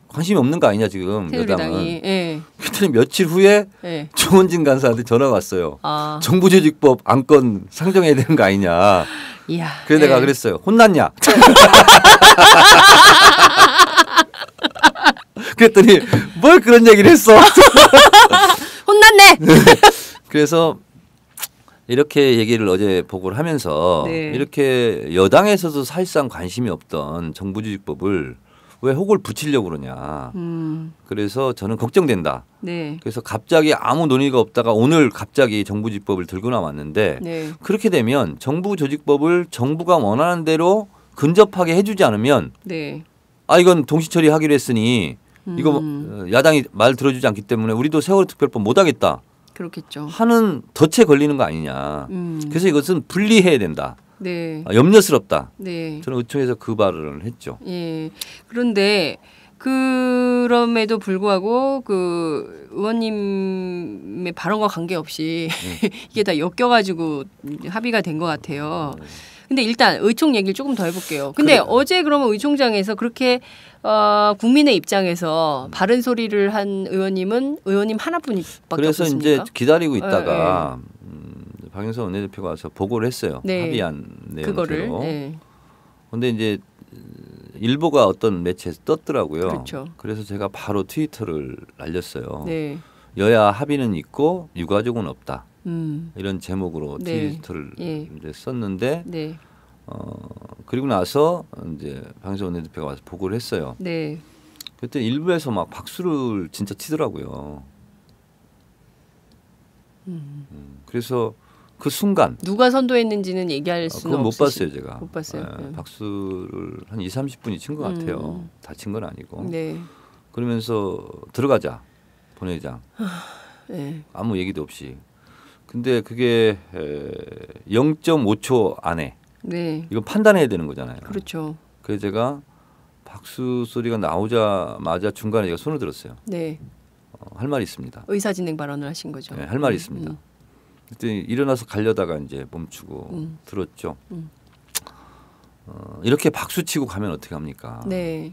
관심이 없는 거 아니냐 지금 여당은. 새누리당이. 예. 그랬더니 며칠 후에 예. 조원진 간사한테 전화가 왔어요. 아. 정부조직법 안건 상정해야 되는 거 아니냐. 이야. 그래서 예. 내가 그랬어요. 혼났냐. 그랬더니 뭘 그런 얘기를 했어. 혼났네. 그래서 이렇게 얘기를 어제 보고를 하면서 네. 이렇게 여당에서도 사실상 관심이 없던 정부조직법을 왜 혹을 붙이려고 그러냐. 그래서 저는 걱정된다. 네. 그래서 갑자기 아무 논의가 없다가 오늘 갑자기 정부조직법을 들고 나왔는데 네. 그렇게 되면 정부조직법을 정부가 원하는 대로 근접하게 해주지 않으면 네. 아 이건 동시처리하기로 했으니 이거 야당이 말 들어주지 않기 때문에 우리도 세월호 특별법 못하겠다 그렇겠죠. 하는 덫에 걸리는 거 아니냐. 그래서 이것은 분리해야 된다. 네. 염려스럽다. 네. 저는 의총에서 그 발언을 했죠. 예. 그런데 그럼에도 불구하고 그 의원님의 발언과 관계없이 이게 다 엮여가지고 합의가 된 것 같아요. 근데 일단 의총 얘기를 조금 더 해볼게요. 근데 그래요. 어제 그러면 의총장에서 그렇게 국민의 입장에서 바른 소리를 한 의원님 하나뿐이밖에 그래서 없었습니까? 이제 기다리고 있다가 박영선 원내대표가 와서 보고를 했어요. 네. 합의한 그거를. 내용대로. 네. 그런데 이제 일보가 어떤 매체에서 떴더라고요. 그렇죠. 그래서 제가 바로 트위터를 날렸어요. 네. 여야 합의는 있고 유가족은 없다. 음. 이런 제목으로 네. 트위터를 예. 이제 썼는데 네. 그리고 나서 이제 박영선 원내대표가 와서 보고를 했어요. 네. 그때 일부에서 막 박수를 진짜 치더라고요. 그래서 그 순간 누가 선도했는지는 얘기할 수는 그건 못 없으시- 봤어요 제가. 못 봤어요. 네. 박수를 한 2, 30분이 친 것 같아요. 다 친 건 아니고. 네. 그러면서 들어가자 본회의장. 네. 아무 얘기도 없이. 근데 그게 0.5초 안에 네. 이거 판단해야 되는 거잖아요. 그렇죠. 그래서 제가 박수 소리가 나오자마자 중간에 제가 손을 들었어요. 네. 할 말이 있습니다. 의사진행 발언을 하신 거죠. 네, 할 말이 있습니다. 그때 일어나서 가려다가 이제 멈추고 들었죠. 이렇게 박수 치고 가면 어떻게 합니까? 네.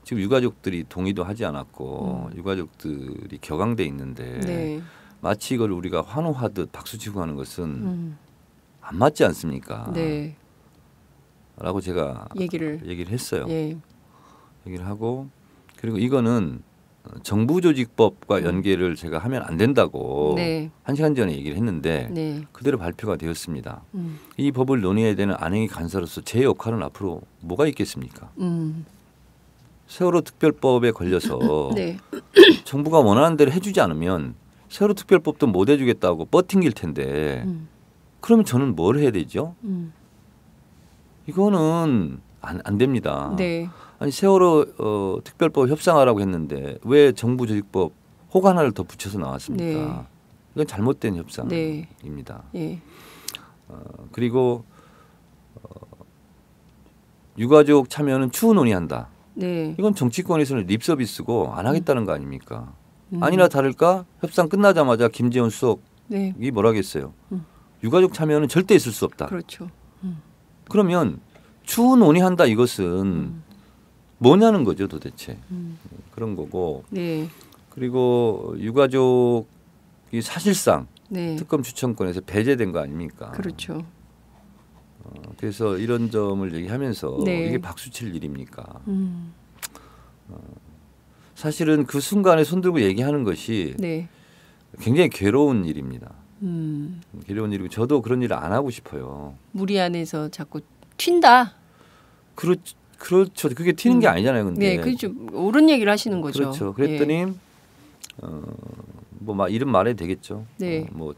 지금 유가족들이 동의도 하지 않았고 유가족들이 격앙돼 있는데 네. 마치 이걸 우리가 환호하듯 박수 치고 가는 것은 안 맞지 않습니까? 네. 라고 제가 얘기를 했어요. 예. 얘기를 하고 그리고 이거는 정부조직법과 연계를 제가 하면 안 된다고 네. 1시간 전에 얘기를 했는데 네. 그대로 발표가 되었습니다. 이 법을 논의해야 되는 안행위 간사로서 제 역할은 앞으로 뭐가 있겠습니까? 세월호 특별법에 걸려서 네. 정부가 원하는 대로 해주지 않으면 세월호 특별법도 못 해주겠다고 뻗팅길 텐데 그러면 저는 뭘 해야 되죠? 이거는 안 됩니다. 네. 아니 세월호 특별법 협상하라고 했는데 왜 정부 조직법 혹 하나를 더 붙여서 나왔습니까? 네. 이건 잘못된 협상입니다. 네. 예. 그리고 유가족 참여는 추후 논의한다. 네. 이건 정치권에서는 립서비스고 안 하겠다는 거 아닙니까? 아니나 다를까 협상 끝나자마자 김재원 수석이 네. 뭐라겠어요. 유가족 참여는 절대 있을 수 없다. 그렇죠. 그러면 추후 논의한다 이것은 뭐냐는 거죠 도대체. 그런 거고. 네. 그리고 유가족이 사실상 네. 특검 추천권에서 배제된 거 아닙니까? 그렇죠. 그래서 이런 점을 얘기하면서 네. 이게 박수칠 일입니까? 사실은 그 순간에 손들고 얘기하는 것이 네. 굉장히 괴로운 일입니다. 괴로운 일이고 저도 그런 일을 안 하고 싶어요. 무리 안에서 자꾸 튄다. 그렇죠. 그게 튀는 게 아니잖아요. 근데 네, 그게 좀 옳은 얘기를 하시는 거죠. 그렇죠. 그랬더니 뭐 이름 말해도 되겠죠. 네. 뭐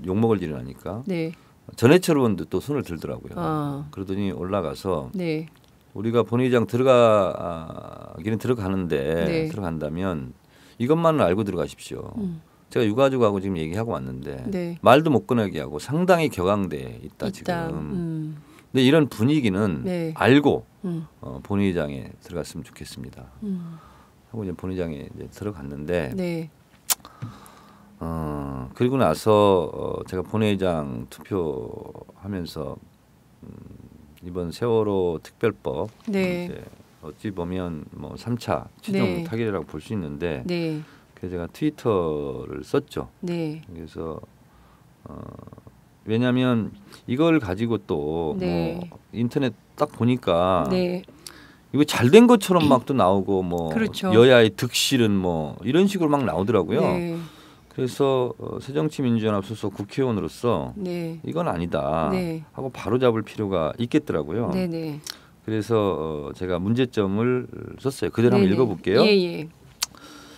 욕먹을 일은 아니까. 네. 전해철 의원도 또 손을 들더라고요. 아. 그러더니 올라가서 네. 우리가 본회의장 들어가기는 들어가는데 네. 들어간다면 이것만은 알고 들어가십시오. 제가 유가족하고 지금 얘기하고 왔는데 네. 말도 못 꺼내게 하고 상당히 격앙돼 있다 지금. 근데 이런 분위기는 네. 알고 본회의장에 들어갔으면 좋겠습니다. 하고 이제 본회의장에 이제 들어갔는데 네. 그리고 나서 제가 본회의장 투표하면서 이번 세월호 특별법 네. 이제 어찌 보면 뭐 3차 최종 네. 타결이라고 볼 수 있는데 네. 그래서 제가 트위터를 썼죠. 네. 그래서 왜냐하면 이걸 가지고 또 네. 뭐 인터넷 딱 보니까 네. 이거 잘된 것처럼 막 또 나오고 뭐 그렇죠. 여야의 득실은 뭐 이런 식으로 막 나오더라고요. 네. 그래서 새정치민주연합 소속 국회의원으로서 네. 이건 아니다 네. 하고 바로 잡을 필요가 있겠더라고요. 네. 네. 그래서 제가 문제점을 썼어요. 그대로 한번 네네. 읽어볼게요. 예.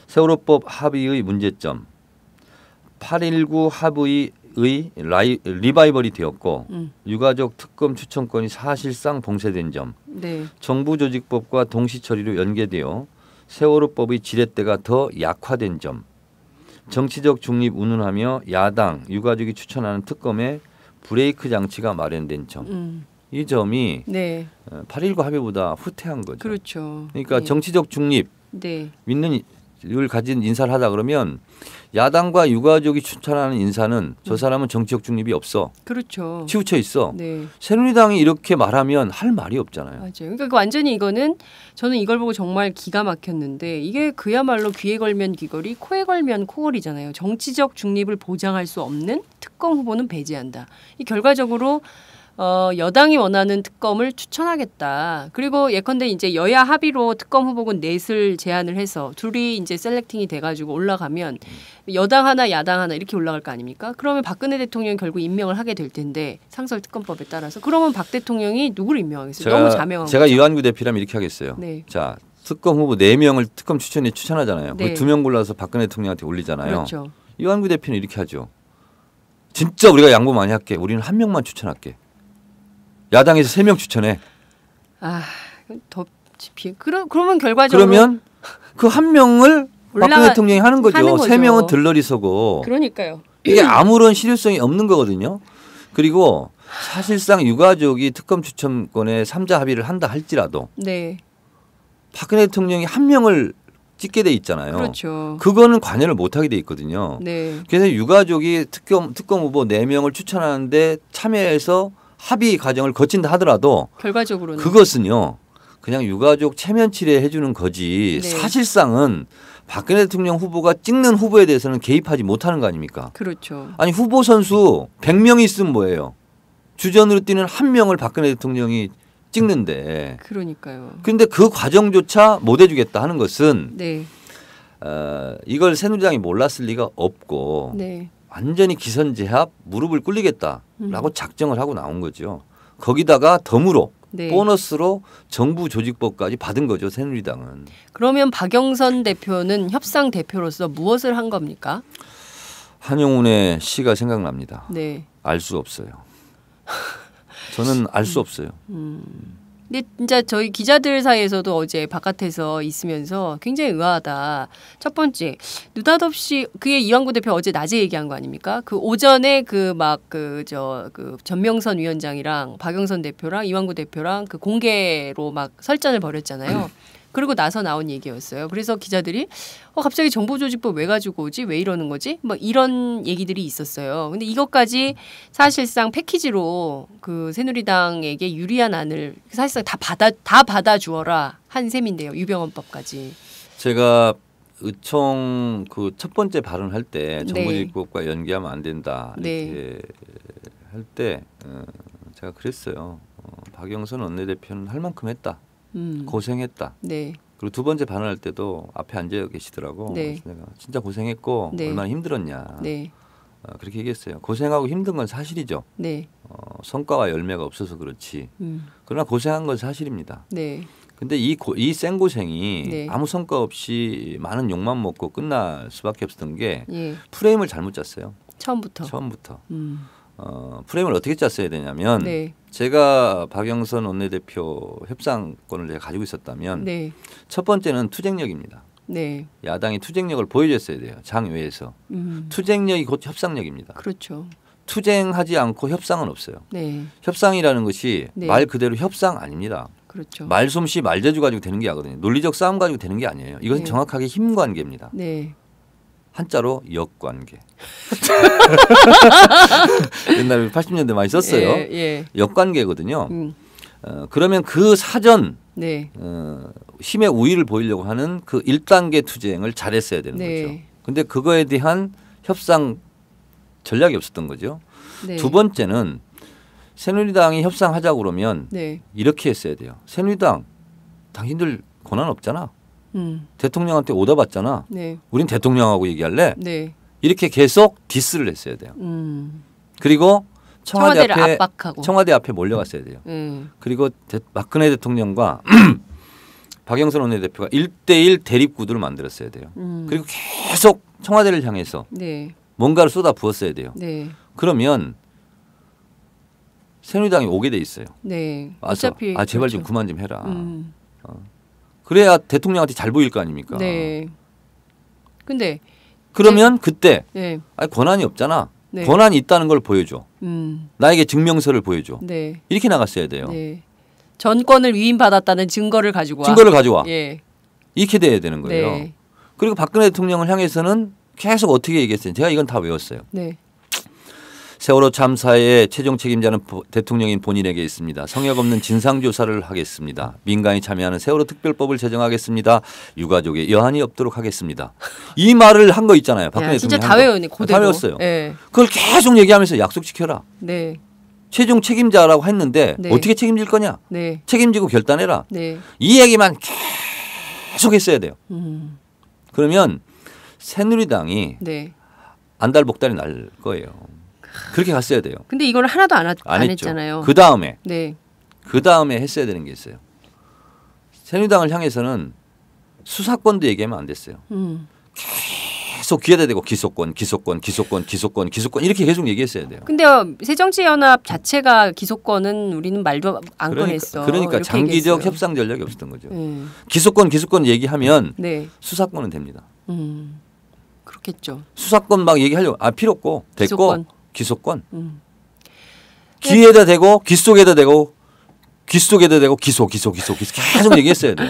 세월호법 합의의 문제점. 8.19 합의의 리바이벌이 되었고 유가족 특검 추천권이 사실상 봉쇄된 점. 네. 정부조직법과 동시처리로 연계되어 세월호법의 지렛대가 더 약화된 점. 정치적 중립 운운하며 야당, 유가족이 추천하는 특검에 브레이크 장치가 마련된 점. 이 점이 네. 8.19 합의보다 후퇴한 거죠. 그렇죠. 그러니까 네. 정치적 중립 네. 믿는 을 가진 인사를 하다 그러면 야당과 유가족이 추천하는 인사는 저 사람은 정치적 중립이 없어. 그렇죠. 치우쳐 있어. 네. 새누리당이 이렇게 말하면 할 말이 없잖아요. 맞아요. 그러니까 완전히 이거는 저는 이걸 보고 정말 기가 막혔는데 이게 그야말로 귀에 걸면 귀걸이, 코에 걸면 코걸이잖아요. 정치적 중립을 보장할 수 없는 특검 후보는 배제한다. 이 결과적으로 여당이 원하는 특검을 추천하겠다. 그리고 예컨대 이제 여야 합의로 특검 후보군 넷을 제안을 해서 둘이 이제 셀렉팅이 돼가지고 올라가면 여당 하나 야당 하나 이렇게 올라갈 거 아닙니까? 그러면 박근혜 대통령이 결국 임명을 하게 될 텐데 상설특검법에 따라서 그러면 박 대통령이 누구를 임명하겠어요? 너무 자명한 제가 거죠. 이완구 대표라면 이렇게 하겠어요. 네. 자, 특검 후보 4명을 특검 추천에 추천하잖아요. 네. 그 2명 골라서 박근혜 대통령한테 올리잖아요. 그렇죠. 이완구 대표는 이렇게 하죠. 진짜 우리가 양보 많이 할게. 우리는 한 명만 추천할게. 야당에서 3명 추천해. 그러면 결과적으로 그러면 그 한 명을 박근혜 대통령이 하는 거죠. 3명은 들러리 서고. 그러니까요. 이게 아무런 실효성이 없는 거거든요. 그리고 사실상 유가족이 특검 추천권에 3자 합의를 한다 할지라도 네. 박근혜 대통령이 한 명을 찍게 돼 있잖아요. 그렇죠. 그거는 관여를 못하게 돼 있거든요. 네. 그래서 유가족이 특검 후보 4명을 추천하는데 참여해서 합의 과정을 거친다 하더라도 결과적으로는 그것은요. 그냥 유가족 체면 치레해 주는 거지 네. 사실상은 박근혜 대통령 후보가 찍는 후보에 대해서는 개입하지 못하는 거 아닙니까? 그렇죠. 아니 후보 선수 100명이 있으면 뭐예요? 주전으로 뛰는 한 명을 박근혜 대통령이 찍는데 그러니까요. 그런데 그 과정조차 못 해주겠다 하는 것은 네. 이걸 새누리당이 몰랐을 리가 없고 네. 완전히 기선제압 무릎을 꿇리겠다라고 작정을 하고 나온 거죠. 거기다가 덤으로 네. 보너스로 정부 조직법까지 받은 거죠. 새누리당은. 그러면 박영선 대표는 협상 대표로서 무엇을 한 겁니까? 한용운의 시가 생각납니다. 네. 알 수 없어요. 저는 알 수 없어요. 근데 진짜 저희 기자들 사이에서도 어제 바깥에서 있으면서 굉장히 의아하다. 첫 번째, 느닷없이 그게 이완구 대표 어제 낮에 얘기한 거 아닙니까? 그 오전에 그 전명선 위원장이랑 박영선 대표랑 이완구 대표랑 그 공개로 막 설전을 벌였잖아요. 그리고 나서 나온 얘기였어요. 그래서 기자들이 갑자기 정보조직법 왜 가지고 오지? 왜 이러는 거지? 뭐 이런 얘기들이 있었어요. 근데 이것까지 사실상 패키지로 그 새누리당에게 유리한 안을 사실상 다 받아주어라 한 셈인데요. 유병헌법까지. 제가 의총 그 첫 번째 발언할 때 네. 정보조직법과 연계하면 안 된다 이렇게 네. 할 때 제가 그랬어요. 박영선 원내대표는 할 만큼 했다. 고생했다. 네. 그리고 두 번째 발언할 때도 앞에 앉아 계시더라고. 네. 그래서 내가 진짜 고생했고 네. 얼마나 힘들었냐. 네. 그렇게 얘기했어요. 고생하고 힘든 건 사실이죠. 네. 성과와 열매가 없어서 그렇지. 그러나 고생한 건 사실입니다. 네. 근데 이 생고생이 네. 아무 성과 없이 많은 욕만 먹고 끝날 수밖에 없었던 게 예. 프레임을 잘못 짰어요. 처음부터. 프레임을 어떻게 짰어야 되냐면 네. 제가 박영선 원내대표 협상권을 제가 가지고 있었다면 네. 첫 번째는 투쟁력입니다. 네. 야당이 투쟁력을 보여줬어야 돼요. 장외에서. 투쟁력이 곧 협상력입니다. 그렇죠. 투쟁하지 않고 협상은 없어요. 네. 협상이라는 것이 네. 말 그대로 협상 아닙니다. 그렇죠. 말솜씨 말재주 가지고 되는 게 아니거든요. 논리적 싸움 가지고 되는 게 아니에요. 이것은 네. 정확하게 힘 관계입니다. 네. 한자로 역관계. 옛날에 80년대 많이 썼어요. 예. 예. 역관계거든요. 그러면 그 사전 네. 힘의 우위를 보이려고 하는 그 1단계 투쟁을 잘했어야 되는 네. 거죠. 근데 그거에 대한 협상 전략이 없었던 거죠. 네. 두 번째는 새누리당이 협상하자고 그러면 네. 이렇게 했어야 돼요. 새누리당 당신들 권한 없잖아. 대통령한테 오더 받잖아. 네. 우린 대통령하고 얘기할래. 네. 이렇게 계속 디스를 했어야 돼요. 그리고 청와대를 압박하고. 청와대 앞에 몰려갔어야 돼요. 그리고 박근혜 대통령과 박영선 원내대표가 1대1 대립구도를 만들었어야 돼요. 그리고 계속 청와대를 향해서 네. 뭔가를 쏟아 부었어야 돼요. 네. 그러면 새누리당이 오게 돼 있어요. 네. 와서 어차피 제발 그렇죠. 좀 그만 좀 해라. 그래야 대통령한테 잘 보일 거 아닙니까? 네. 근데 그러면 그때 네. 권한이 없잖아. 네. 권한이 있다는 걸 보여줘. 나에게 증명서를 보여줘. 네. 이렇게 나갔어야 돼요. 네. 전권을 위임받았다는 증거를 가지고 와. 증거를 가져와. 예. 이렇게 돼야 되는 거예요. 네. 그리고 박근혜 대통령을 향해서는 계속 어떻게 얘기했어요. 제가 이건 다 외웠어요. 네. 세월호 참사의 최종 책임자는 대통령인 본인에게 있습니다. 성역 없는 진상조사를 하겠습니다. 민간이 참여하는 세월호 특별법을 제정하겠습니다. 유가족에 여한이 없도록 하겠습니다. 이 말을 한 거 있잖아요. 박근혜 야, 진짜 대통령이 다 한 거. 외우네. 그대로. 다 외웠어요. 네. 그걸 계속 얘기하면서 약속 지켜라. 네. 최종 책임자라고 했는데 네. 어떻게 책임질 거냐. 네. 책임지고 결단해라. 네. 이 얘기만 계속 했어야 돼요. 그러면 새누리당이 네. 안달복달이 날 거예요. 그렇게 갔어야 돼요. 근데 이걸 하나도 안 했죠. 했잖아요. 그 다음에 네. 했어야 되는 게 있어요. 새누리당을 향해서는 수사권도 얘기하면 안 됐어요. 계속 귀에다 대고 기소권 이렇게 계속 얘기했어야 돼요. 근데 새정치연합 자체가 기소권은 우리는 말도 안 꺼냈어. 그러니까 이렇게 장기적 얘기했어요. 협상 전략이 없었던 거죠. 기소권 얘기하면 네. 수사권은 됩니다. 그렇겠죠. 수사권 막 얘기하려고 필요 없고 됐고 기소권. 귀에다 대고 귀 속에다 대고 기소 계속 얘기했어야 돼요.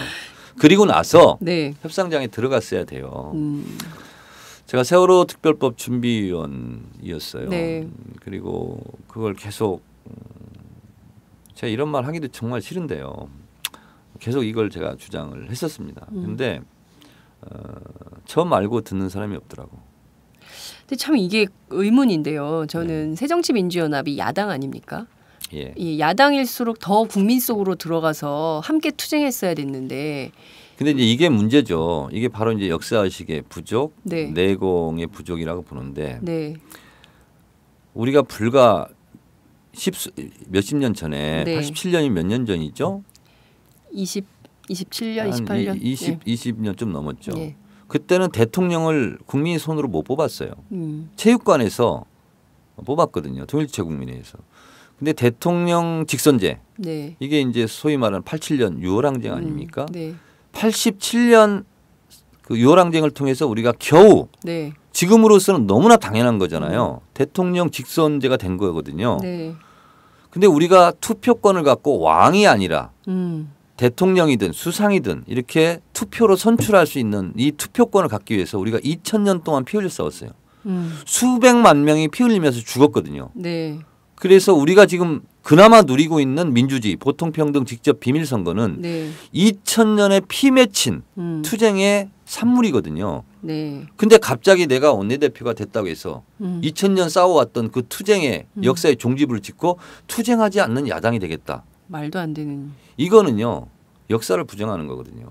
그리고 나서 네. 협상장에 들어갔어야 돼요. 제가 세월호 특별법 준비위원이었어요. 네. 그리고 그걸 계속 제가 이런 말 하기도 정말 싫은데요. 계속 이걸 제가 주장을 했었습니다. 그런데 처음 알고 듣는 사람이 없더라고. 근데 참 이게 의문인데요. 저는 새정치민주연합이 야당 아닙니까? 예. 이 야당일수록 더 국민 속으로 들어가서 함께 투쟁했어야 됐는데. 근데 이제 이게 문제죠. 이게 바로 이제 역사의식의 부족, 네. 내공의 부족이라고 보는데 네. 우리가 불과 몇십 년 전에 네. 87년이 몇 년 전이죠? 27년, 28년. 20년 좀 넘었죠. 네. 그때는 대통령을 국민이 손으로 못 뽑았어요. 체육관에서 뽑았거든요. 통일체국민회에서. 근데 대통령 직선제 네. 이게 이제 소위 말하는 87년 6월 항쟁 아닙니까? 네. 87년 그 6월 항쟁을 통해서 우리가 겨우 네. 지금으로서는 너무나 당연한 거잖아요. 대통령 직선제가 된 거거든요. 네. 근데 우리가 투표권을 갖고 왕이 아니라 음. 대통령이든 수상이든 이렇게 투표로 선출할 수 있는 이 투표권을 갖기 위해서 우리가 2000년 동안 피 흘려 싸웠어요. 수백만 명이 피 흘리면서 죽었거든요. 네. 그래서 우리가 지금 그나마 누리고 있는 민주주의, 보통평등, 직접 비밀선거는 네. 2000년에 피 맺힌 투쟁의 산물이거든요. 네. 근데 갑자기 내가 원내대표가 됐다고 해서 2000년 싸워왔던 그 투쟁의 역사의 종지부를 짓고 투쟁하지 않는 야당이 되겠다. 말도 안 되는. 이거는요. 역사를 부정하는 거거든요.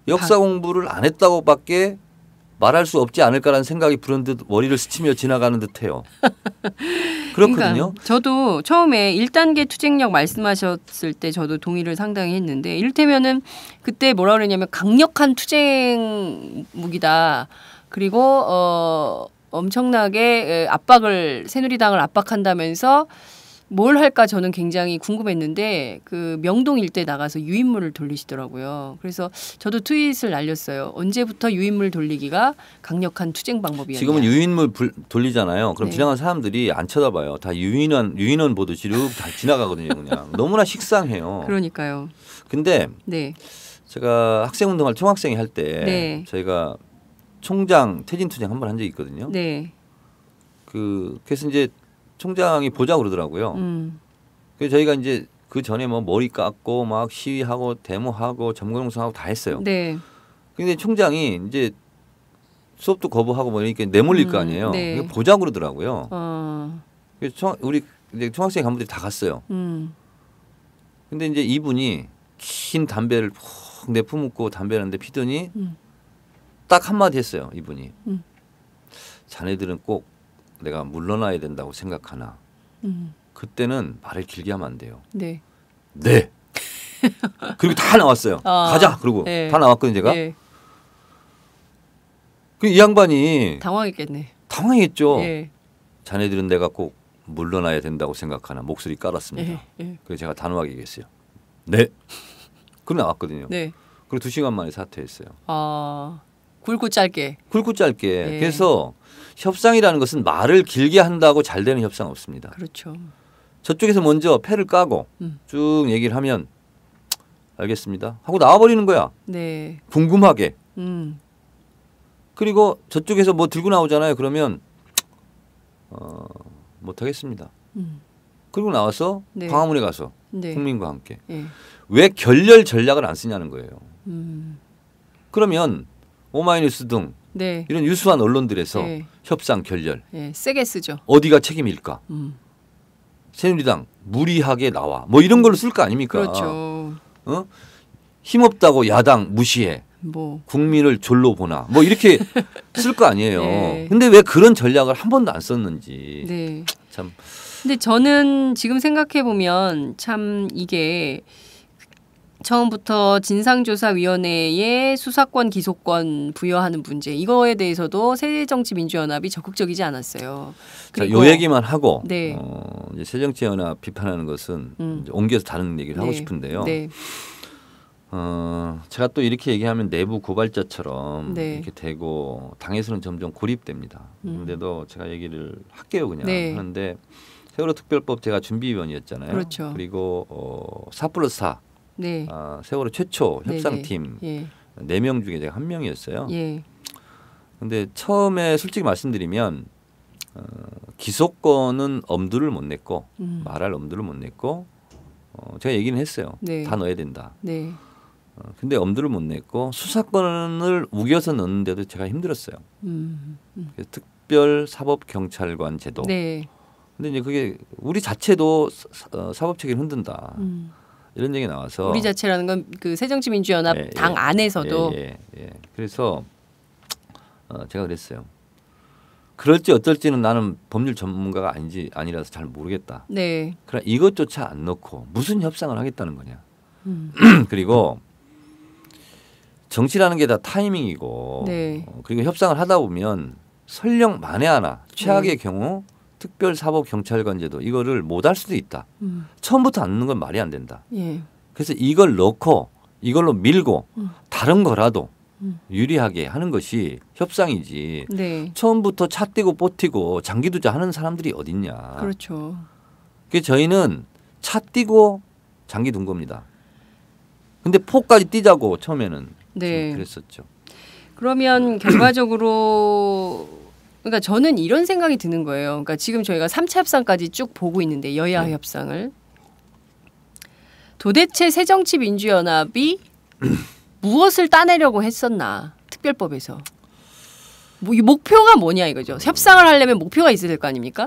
역사 공부를 안 했다고밖에 말할 수 없지 않을까라는 생각이 불현듯 머리를 스치며 지나가는 듯해요. 그렇거든요. 그러니까 저도 처음에 1단계 투쟁력 말씀하셨을 때 저도 동의를 상당히 했는데 이를테면은 그때 뭐라 그러냐면 강력한 투쟁 무기다. 그리고 엄청나게 압박을 새누리당을 압박한다면서 뭘 할까 저는 굉장히 궁금했는데 그 명동 일대 나가서 유인물을 돌리시더라고요. 그래서 저도 트윗을 날렸어요. 언제부터 유인물 돌리기가 강력한 투쟁 방법이었냐. 지금은 유인물 돌리잖아요. 그럼 네. 지나가는 사람들이 안 쳐다봐요. 다 유인원 보듯이 다 지나가거든요. 그냥 너무나 식상해요. 그러니까요. 근데 네. 제가 학생운동을 총학생이 할 때 네. 저희가 총장 퇴진투쟁 한 번 한 적이 있거든요. 네. 그래서 이제 총장이 보자고 그러더라고요. 그래서 저희가 이제 그 전에 뭐 머리 깎고 막 시위하고 데모하고 점검송하고 다 했어요. 네. 근데 총장이 이제 수업도 거부하고 뭐 이렇게 내몰릴 거 아니에요. 네. 그래서 보자고 그러더라고요. 어. 그래서 우리 이제 총학생 간부들이 다 갔어요. 근데 이제 이분이 긴 담배를 푹 내뿜고 담배를 피더니 딱 한마디 했어요. 이분이. 자네들은 꼭 내가 물러나야 된다고 생각하나. 그때는 말을 길게 하면 안 돼요. 네. 네. 그리고 다 나왔어요. 가자. 그러고 네. 다 나왔거든요. 제가. 네. 그 이 양반이 당황했겠네. 당황했죠. 네. 자네들은 내가 꼭 물러나야 된다고 생각하나. 목소리 깔았습니다. 네. 네. 그래서 제가 단호하게 얘기했어요. 네. 그럼 나왔거든요. 네. 그리고 2시간 만에 사퇴했어요. 굵고 짧게. 굵고 짧게. 네. 그래서 협상이라는 것은 말을 길게 한다고 잘 되는 협상 없습니다. 그렇죠. 저쪽에서 먼저 패를 까고 쭉 얘기를 하면 알겠습니다 하고 나와버리는 거야. 네. 궁금하게. 그리고 저쪽에서 뭐 들고 나오잖아요. 그러면 못하겠습니다. 그리고 나와서 네. 광화문에 가서 네. 국민과 함께. 네. 왜 결렬 전략을 안 쓰냐는 거예요. 그러면 오마이뉴스 등 네. 이런 유수한 언론들에서 네. 협상 결렬 네. 세게 쓰죠. 어디가 책임일까? 새누리당 무리하게 나와 뭐 이런 걸로 쓸 거 아닙니까? 그렇죠. 힘없다고 야당 무시해. 뭐 국민을 졸로 보나 뭐 이렇게 쓸 거 아니에요. 네. 근데 왜 그런 전략을 한 번도 안 썼는지 네. 참. 근데 저는 지금 생각해 보면 참 이게 처음부터 진상조사위원회에 수사권 기소권 부여하는 문제 이거에 대해서도 새정치민주연합이 적극적이지 않았어요. 자, 요 얘기만 하고 네. 이제 새정치연합 비판하는 것은 이제 옮겨서 다른 얘기를 하고 싶은데요. 네. 제가 또 이렇게 얘기하면 내부 고발자처럼 네. 이렇게 되고 당에서는 점점 고립됩니다. 그런데도 제가 얘기를 할게요 그냥 네. 하는데 세월호 특별법 제가 준비위원이었잖아요. 그렇죠. 그리고 4+4 네. 세월호 최초 협상팀 예. 4명 중에 제가 1명이었어요. 예. 근데 처음에 솔직히 말씀드리면 기소권은 엄두를 못 냈고 말할 엄두를 못 냈고 제가 얘기는 했어요. 네. 다 넣어야 된다. 네. 근데 엄두를 못 냈고 수사권을 우겨서 넣는데도 제가 힘들었어요. 그래서 특별 사법경찰관 제도. 네. 근데 이제 그게 우리 자체도 사법 체계를 흔든다. 이런 얘기 나와서 우리 자체라는 건 그 새정치민주연합 예, 당 예. 안에서도 그래서 제가 그랬어요. 그럴지 어떨지는 나는 법률 전문가가 아니라서 잘 모르겠다. 네. 그러나 이것조차 안 넣고 무슨 협상을 하겠다는 거냐. 그리고 정치라는 게 다 타이밍이고 네. 그리고 협상을 하다 보면 설령 만에 하나 최악의 경우 특별사법경찰관제도 이거를 못 할 수도 있다. 처음부터 안 넣는 건 말이 안 된다. 예. 그래서 이걸 넣고 이걸로 밀고 다른 거라도 유리하게 하는 것이 협상이지. 네. 처음부터 차 떼고 뽀티고 장기투자 하는 사람들이 어딨냐. 그렇죠. 그래서 저희는 차 띄고 장기 둔 겁니다. 근데 포까지 뛰자고 처음에는 네. 그랬었죠. 그러면 결과적으로 그러니까 저는 이런 생각이 드는 거예요. 그러니까 지금 저희가 3차 협상까지 쭉 보고 있는데 여야 네. 협상을 도대체 새정치민주연합이 무엇을 따내려고 했었나 특별법에서 뭐, 이 목표가 뭐냐 이거죠. 협상을 하려면 목표가 있어야 될 거 아닙니까?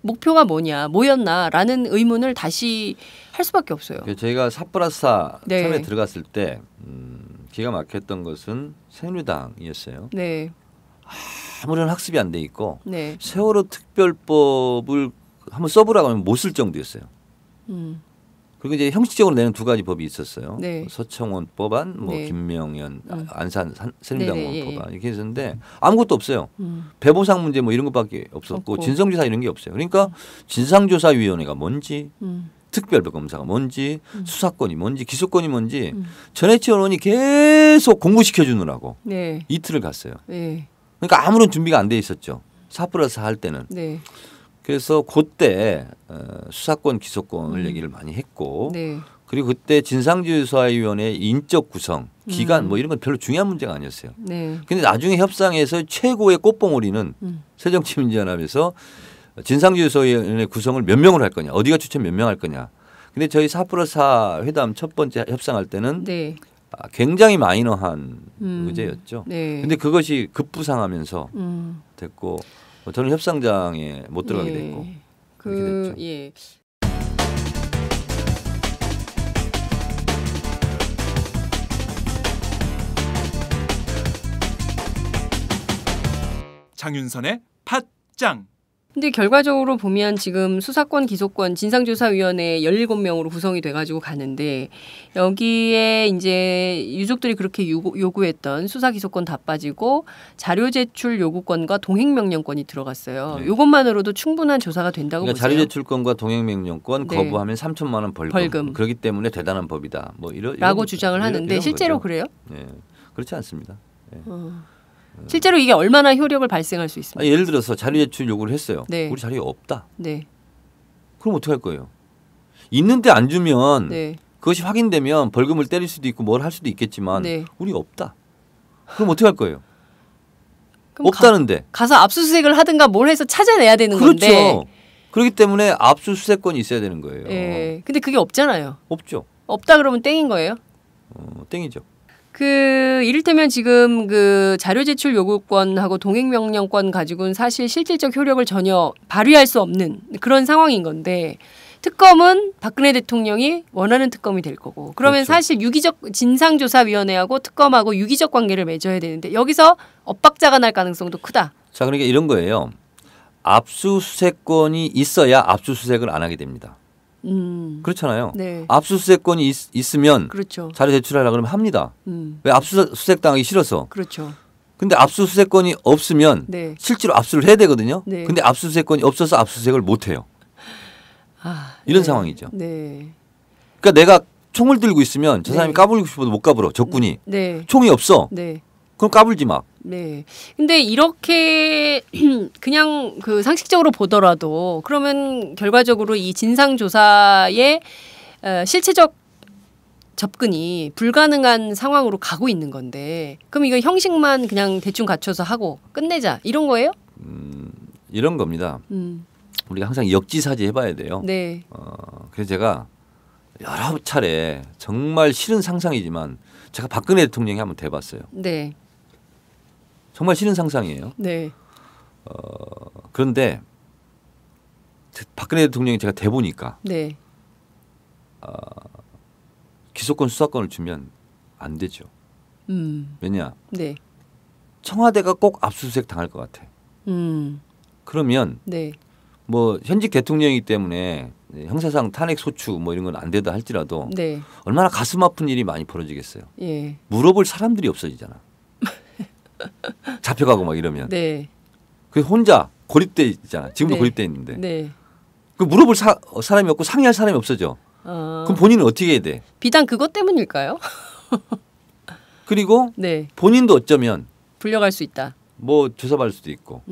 목표가 뭐냐 뭐였나라는 의문을 다시 할 수밖에 없어요. 저희가 4+4 네. 처음에 들어갔을 때 기가 막혔던 것은 새누리당이었어요. 네, 아무런 학습이 안 돼 있고 네, 세월호 특별법을 한번 써보라고 하면 못 쓸 정도였어요. 그리고 이제 형식적으로 내는 두 가지 법이 있었어요. 네. 서청원 법안, 뭐 네. 김명현, 안산 새누리당 네네, 예, 법안 이렇게 했었는데 아무것도 없어요. 배보상 문제 뭐 이런 것밖에 없었고 없고. 진성조사 이런 게 없어요. 그러니까 진상조사위원회가 뭔지 특별검사가 뭔지 수사권이 뭔지 기소권이 뭔지 전해치 언론이 계속 공부시켜 주느라고 네, 이틀을 갔어요. 네, 그러니까 아무런 준비가 안 돼 있었죠. 4+4 할 때는. 네, 그래서 그때 수사권 기소권을 얘기를 많이 했고 네, 그리고 그때 진상조사위원회 인적 구성 기간 뭐 이런 건 별로 중요한 문제가 아니었어요. 네, 근데 나중에 협상에서 최고의 꽃봉오리는 새정치민주연합에서 진상조사위원회 구성을 몇 명으로 할 거냐 어디가 추천 몇 명 할 거냐. 근데 저희 4+4 회담 첫 번째 협상할 때는 네, 굉장히 마이너한 의제였죠. 네. 근데 그것이 급부상하면서 됐고 저는 협상장에 못 들어가게 예. 됐고 그렇게 됐죠. 예. 장윤선의 팟짱. 근데 결과적으로 보면 지금 수사권, 기소권, 진상조사위원회 17명으로 구성이 돼가지고 가는데 여기에 이제 유족들이 그렇게 요구했던 수사, 기소권 다 빠지고 자료 제출 요구권과 동행명령권이 들어갔어요. 네. 이것만으로도 충분한 조사가 된다고 그러니까 보세요. 자료 제출권과 동행명령권 네. 거부하면 3천만 원 벌금. 그렇기 때문에 대단한 법이다. 뭐 라고 주장을 하는데 이런 실제로 거죠. 그래요? 네. 그렇지 않습니다. 네. 실제로 이게 얼마나 효력을 발생할 수 있습니까? 예를 들어서 자료 제출 요구를 했어요. 네. 우리 자료가 없다. 네. 그럼 어떻게 할 거예요? 있는데 안 주면 네. 그것이 확인되면 벌금을 때릴 수도 있고 뭘 할 수도 있겠지만 네. 우리 없다. 그럼 어떻게 할 거예요? 그럼 없다는데. 가서 압수수색을 하든가 뭘 해서 찾아내야 되는 그렇죠. 건데. 그렇기 때문에 압수수색권이 있어야 되는 거예요. 예. 근데 그게 없잖아요. 없죠. 없다 그러면 땡인 거예요? 땡이죠. 그 이를테면 지금 그 자료 제출 요구권하고 동행명령권 가지고는 사실 실질적 효력을 전혀 발휘할 수 없는 그런 상황인 건데 특검은 박근혜 대통령이 원하는 특검이 될 거고 그러면 그렇죠. 사실 유기적 진상조사위원회하고 특검하고 유기적 관계를 맺어야 되는데 여기서 엇박자가 날 가능성도 크다. 자, 그러니까 이런 거예요. 압수수색권이 있어야 압수수색을 안 하게 됩니다. 그렇잖아요. 네. 압수수색권이 있으면 그렇죠. 자료 제출하려고 그러면 합니다. 왜 압수수색 당하기 싫어서. 그렇죠. 근데 압수수색권이 없으면 네. 실제로 압수를 해야 되거든요. 네. 근데 압수수색권이 없어서 압수수색을 못 해요. 이런 네. 상황이죠. 네. 그러니까 내가 총을 들고 있으면 저 사람이 네. 까불고 싶어도 못 까불어. 적군이. 네. 총이 없어. 네. 그럼 까불지 마. 네. 근데 이렇게 그냥 그 상식적으로 보더라도 그러면 결과적으로 이 진상조사의 실체적 접근이 불가능한 상황으로 가고 있는 건데 그럼 이거 형식만 그냥 대충 갖춰서 하고 끝내자 이런 거예요? 이런 겁니다. 우리가 항상 역지사지 해봐야 돼요. 네. 그래서 제가 여러 차례 정말 싫은 상상이지만 제가 박근혜 대통령이 한번 돼봤어요. 네. 정말 싫은 상상이에요. 네. 그런데 박근혜 대통령이 제가 돼보니까 네. 기소권 수사권을 주면 안 되죠. 왜냐? 네. 청와대가 꼭 압수수색 당할 것 같아. 그러면 네. 뭐 현직 대통령이기 때문에 형사상 탄핵 소추 뭐 이런 건 안 되다 할지라도 네. 얼마나 가슴 아픈 일이 많이 벌어지겠어요. 예. 물어볼 사람들이 없어지잖아. 잡혀가고 막 이러면. 네. 그 혼자 고립돼 있잖아. 지금도 네. 고립돼 있는데. 네. 그 물어볼 사람이 없고 상의할 사람이 없어져. 그럼 본인은 어떻게 해야 돼? 비단 그것 때문일까요? 그리고 네. 본인도 어쩌면 불려갈 수 있다. 뭐 조사받을 수도 있고.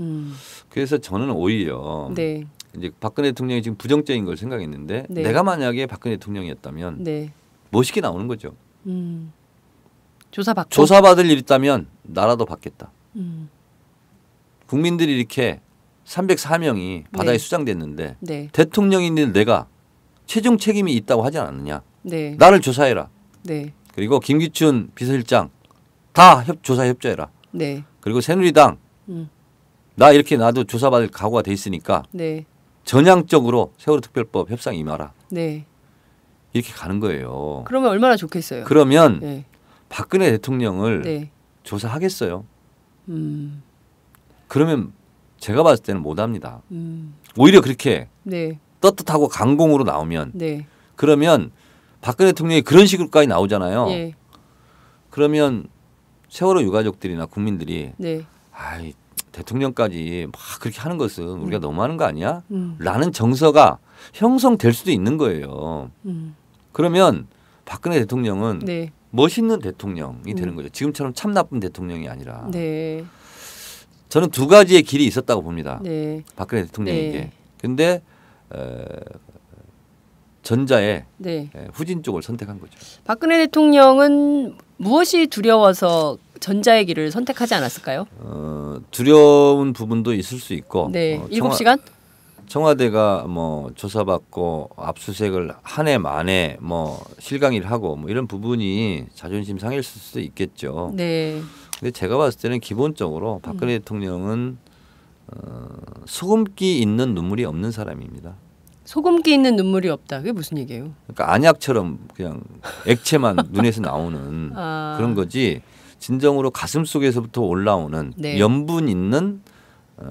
그래서 저는 오히려 네. 이제 박근혜 대통령이 지금 부정적인 걸 생각했는데 네. 내가 만약에 박근혜 대통령이었다면 네. 멋있게 나오는 거죠. 조사받고. 조사받을 일 있다면 나라도 받겠다. 음. 국민들이 이렇게 304명이 바다에 네. 수장됐는데 네. 대통령인데 내가 최종 책임이 있다고 하지 않았느냐. 네. 나를 조사해라. 네. 그리고 김기춘 비서실장 다 조사 협조해라. 네. 그리고 새누리당 나 이렇게 나도 조사받을 각오가 돼 있으니까 네. 전향적으로 세월호 특별법 협상 임하라. 네. 이렇게 가는 거예요. 그러면 얼마나 좋겠어요. 그러면 네. 박근혜 대통령을 네. 조사하겠어요. 음. 그러면 제가 봤을 때는 못합니다. 음. 오히려 그렇게 네. 떳떳하고 강공으로 나오면 네. 그러면 박근혜 대통령이 그런 식으로까지 나오잖아요. 예. 그러면 세월호 유가족들이나 국민들이 네. 아이 대통령까지 막 그렇게 하는 것은 우리가 너무하는 거 아니야? 라는 정서가 형성될 수도 있는 거예요. 그러면 박근혜 대통령은 네. 멋있는 대통령이 되는 거죠. 지금처럼 참 나쁜 대통령이 아니라. 네. 저는 두 가지의 길이 있었다고 봅니다. 네. 박근혜 대통령에게. 네. 근데 전자의 네. 후진 쪽을 선택한 거죠. 박근혜 대통령은 무엇이 두려워서 전자의 길을 선택하지 않았을까요? 두려운 부분도 있을 수 있고. 네. 7시간? 청와대가 뭐 조사받고 압수수색을 한 해 만에 뭐 실강의를 하고 뭐 이런 부분이 자존심 상했을 수도 있겠죠. 네. 근데 제가 봤을 때는 기본적으로 박근혜 대통령은 소금기 있는 눈물이 없는 사람입니다. 소금기 있는 눈물이 없다. 그게 무슨 얘기예요? 그러니까 안약처럼 그냥 액체만 눈에서 나오는 그런 거지 진정으로 가슴 속에서부터 올라오는 네. 염분 있는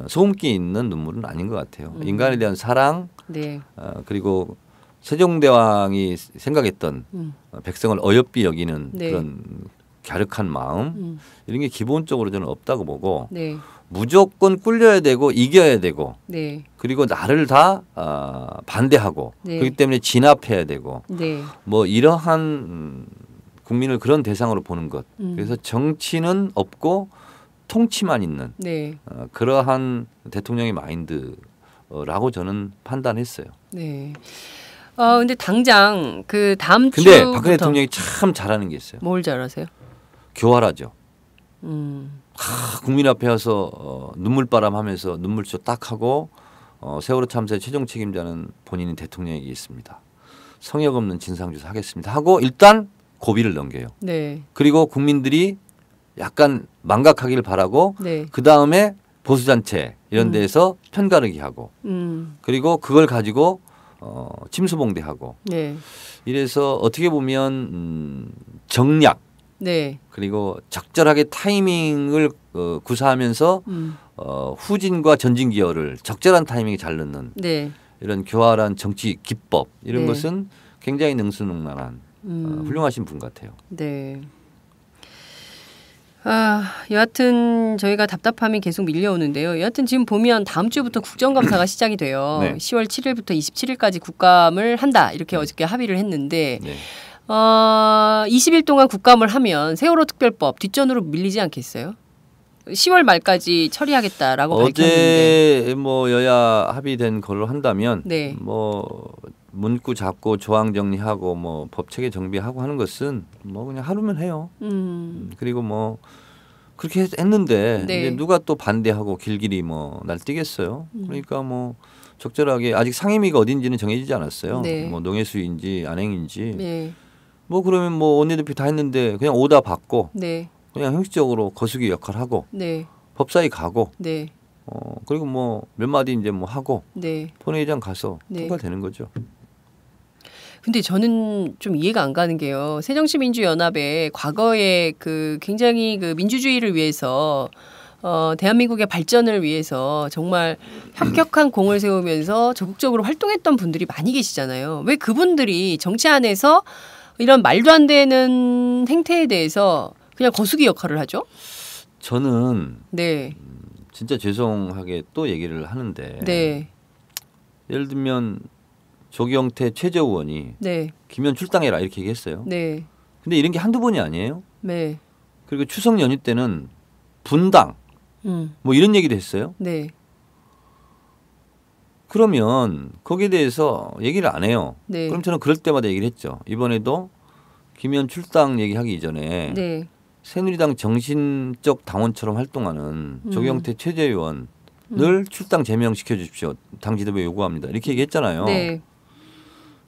소금기 있는 눈물은 아닌 것 같아요. 인간에 대한 사랑 네. 그리고 세종대왕이 생각했던 백성을 어여삐 여기는 네. 그런 갸륵한 마음 이런 게 기본적으로 저는 없다고 보고 네. 무조건 꿀려야 되고 이겨야 되고 네. 그리고 나를 다 반대하고 네. 그렇기 때문에 진압해야 되고 네. 뭐 이러한 국민을 그런 대상으로 보는 것 그래서 정치는 없고 통치만 있는 네. 그러한 대통령의 마인드라고 저는 판단했어요. 네. 근데 당장 그 다음 근데 주부터 박근혜 대통령이 참 잘하는 게 있어요. 뭘 잘하세요? 교활하죠. 국민 앞에 와서 눈물바람하면서 눈물쇼 딱 하고 세월호 참사의 최종 책임자는 본인이 대통령에게 있습니다. 성역 없는 진상조사 하겠습니다 하고 일단 고비를 넘겨요. 네. 그리고 국민들이 약간 망각하기를 바라고 네. 그다음에 보수단체 이런 데에서 편가르기 하고 그리고 그걸 가지고 침수봉대하고 네. 이래서 어떻게 보면 정략 네. 그리고 적절하게 타이밍을 구사하면서 후진과 전진 기어를 적절한 타이밍에 잘 넣는 네. 이런 교활한 정치 기법 이런 네. 것은 굉장히 능수능란한 훌륭하신 분 같아요. 네. 여하튼 저희가 답답함이 계속 밀려오는데요. 여하튼 지금 보면 다음 주부터 국정감사가 시작이 돼요. 네. 10월 7일부터 27일까지 국감을 한다. 이렇게 어저께 합의를 했는데 네. 20일 동안 국감을 하면 세월호 특별법 뒷전으로 밀리지 않겠어요? 10월 말까지 처리하겠다라고 밝혔는데. 어제 뭐 여야 합의된 걸로 한다면 네. 뭐 문구 잡고 조항 정리하고 뭐 법 체계 정비하고 하는 것은 뭐 그냥 하루면 해요. 그리고 뭐 그렇게 했는데 네. 이제 누가 또 반대하고 길길이 뭐 날뛰겠어요. 그러니까 뭐 적절하게 아직 상임위가 어딘지는 정해지지 않았어요. 네. 뭐 농해수인지 안행인지 네. 뭐 그러면 뭐 원내대표 다 했는데 그냥 오다 받고 네. 그냥 형식적으로 거수기 역할을 하고 네. 법사위 가고 네. 그리고 뭐 몇 마디 이제 뭐 하고 네. 본회의장 가서 네. 통과되는 거죠. 근데 저는 좀 이해가 안 가는 게요. 새정치민주연합에 과거에 그 굉장히 그 민주주의를 위해서 대한민국의 발전을 위해서 정말 혁혁한 공을 세우면서 적극적으로 활동했던 분들이 많이 계시잖아요. 왜 그분들이 정치 안에서 이런 말도 안 되는 행태에 대해서 그냥 거수기 역할을 하죠? 저는 네. 진짜 죄송하게 또 얘기를 하는데 네. 예를 들면 조경태 최재우 의원이 김현 출당해라 이렇게 얘기했어요. 네. 근데 이런 게 한두 번이 아니에요. 네. 그리고 추석 연휴 때는 분당 뭐 이런 얘기도 했어요. 네. 그러면 거기에 대해서 얘기를 안 해요. 네. 그럼 저는 그럴 때마다 얘기를 했죠. 이번에도 김현 출당 얘기하기 이전에 네. 새누리당 정신적 당원처럼 활동하는 조경태 최재우 의원을 출당 제명시켜 주십시오. 당 지도부에 요구합니다. 이렇게 얘기했잖아요. 네.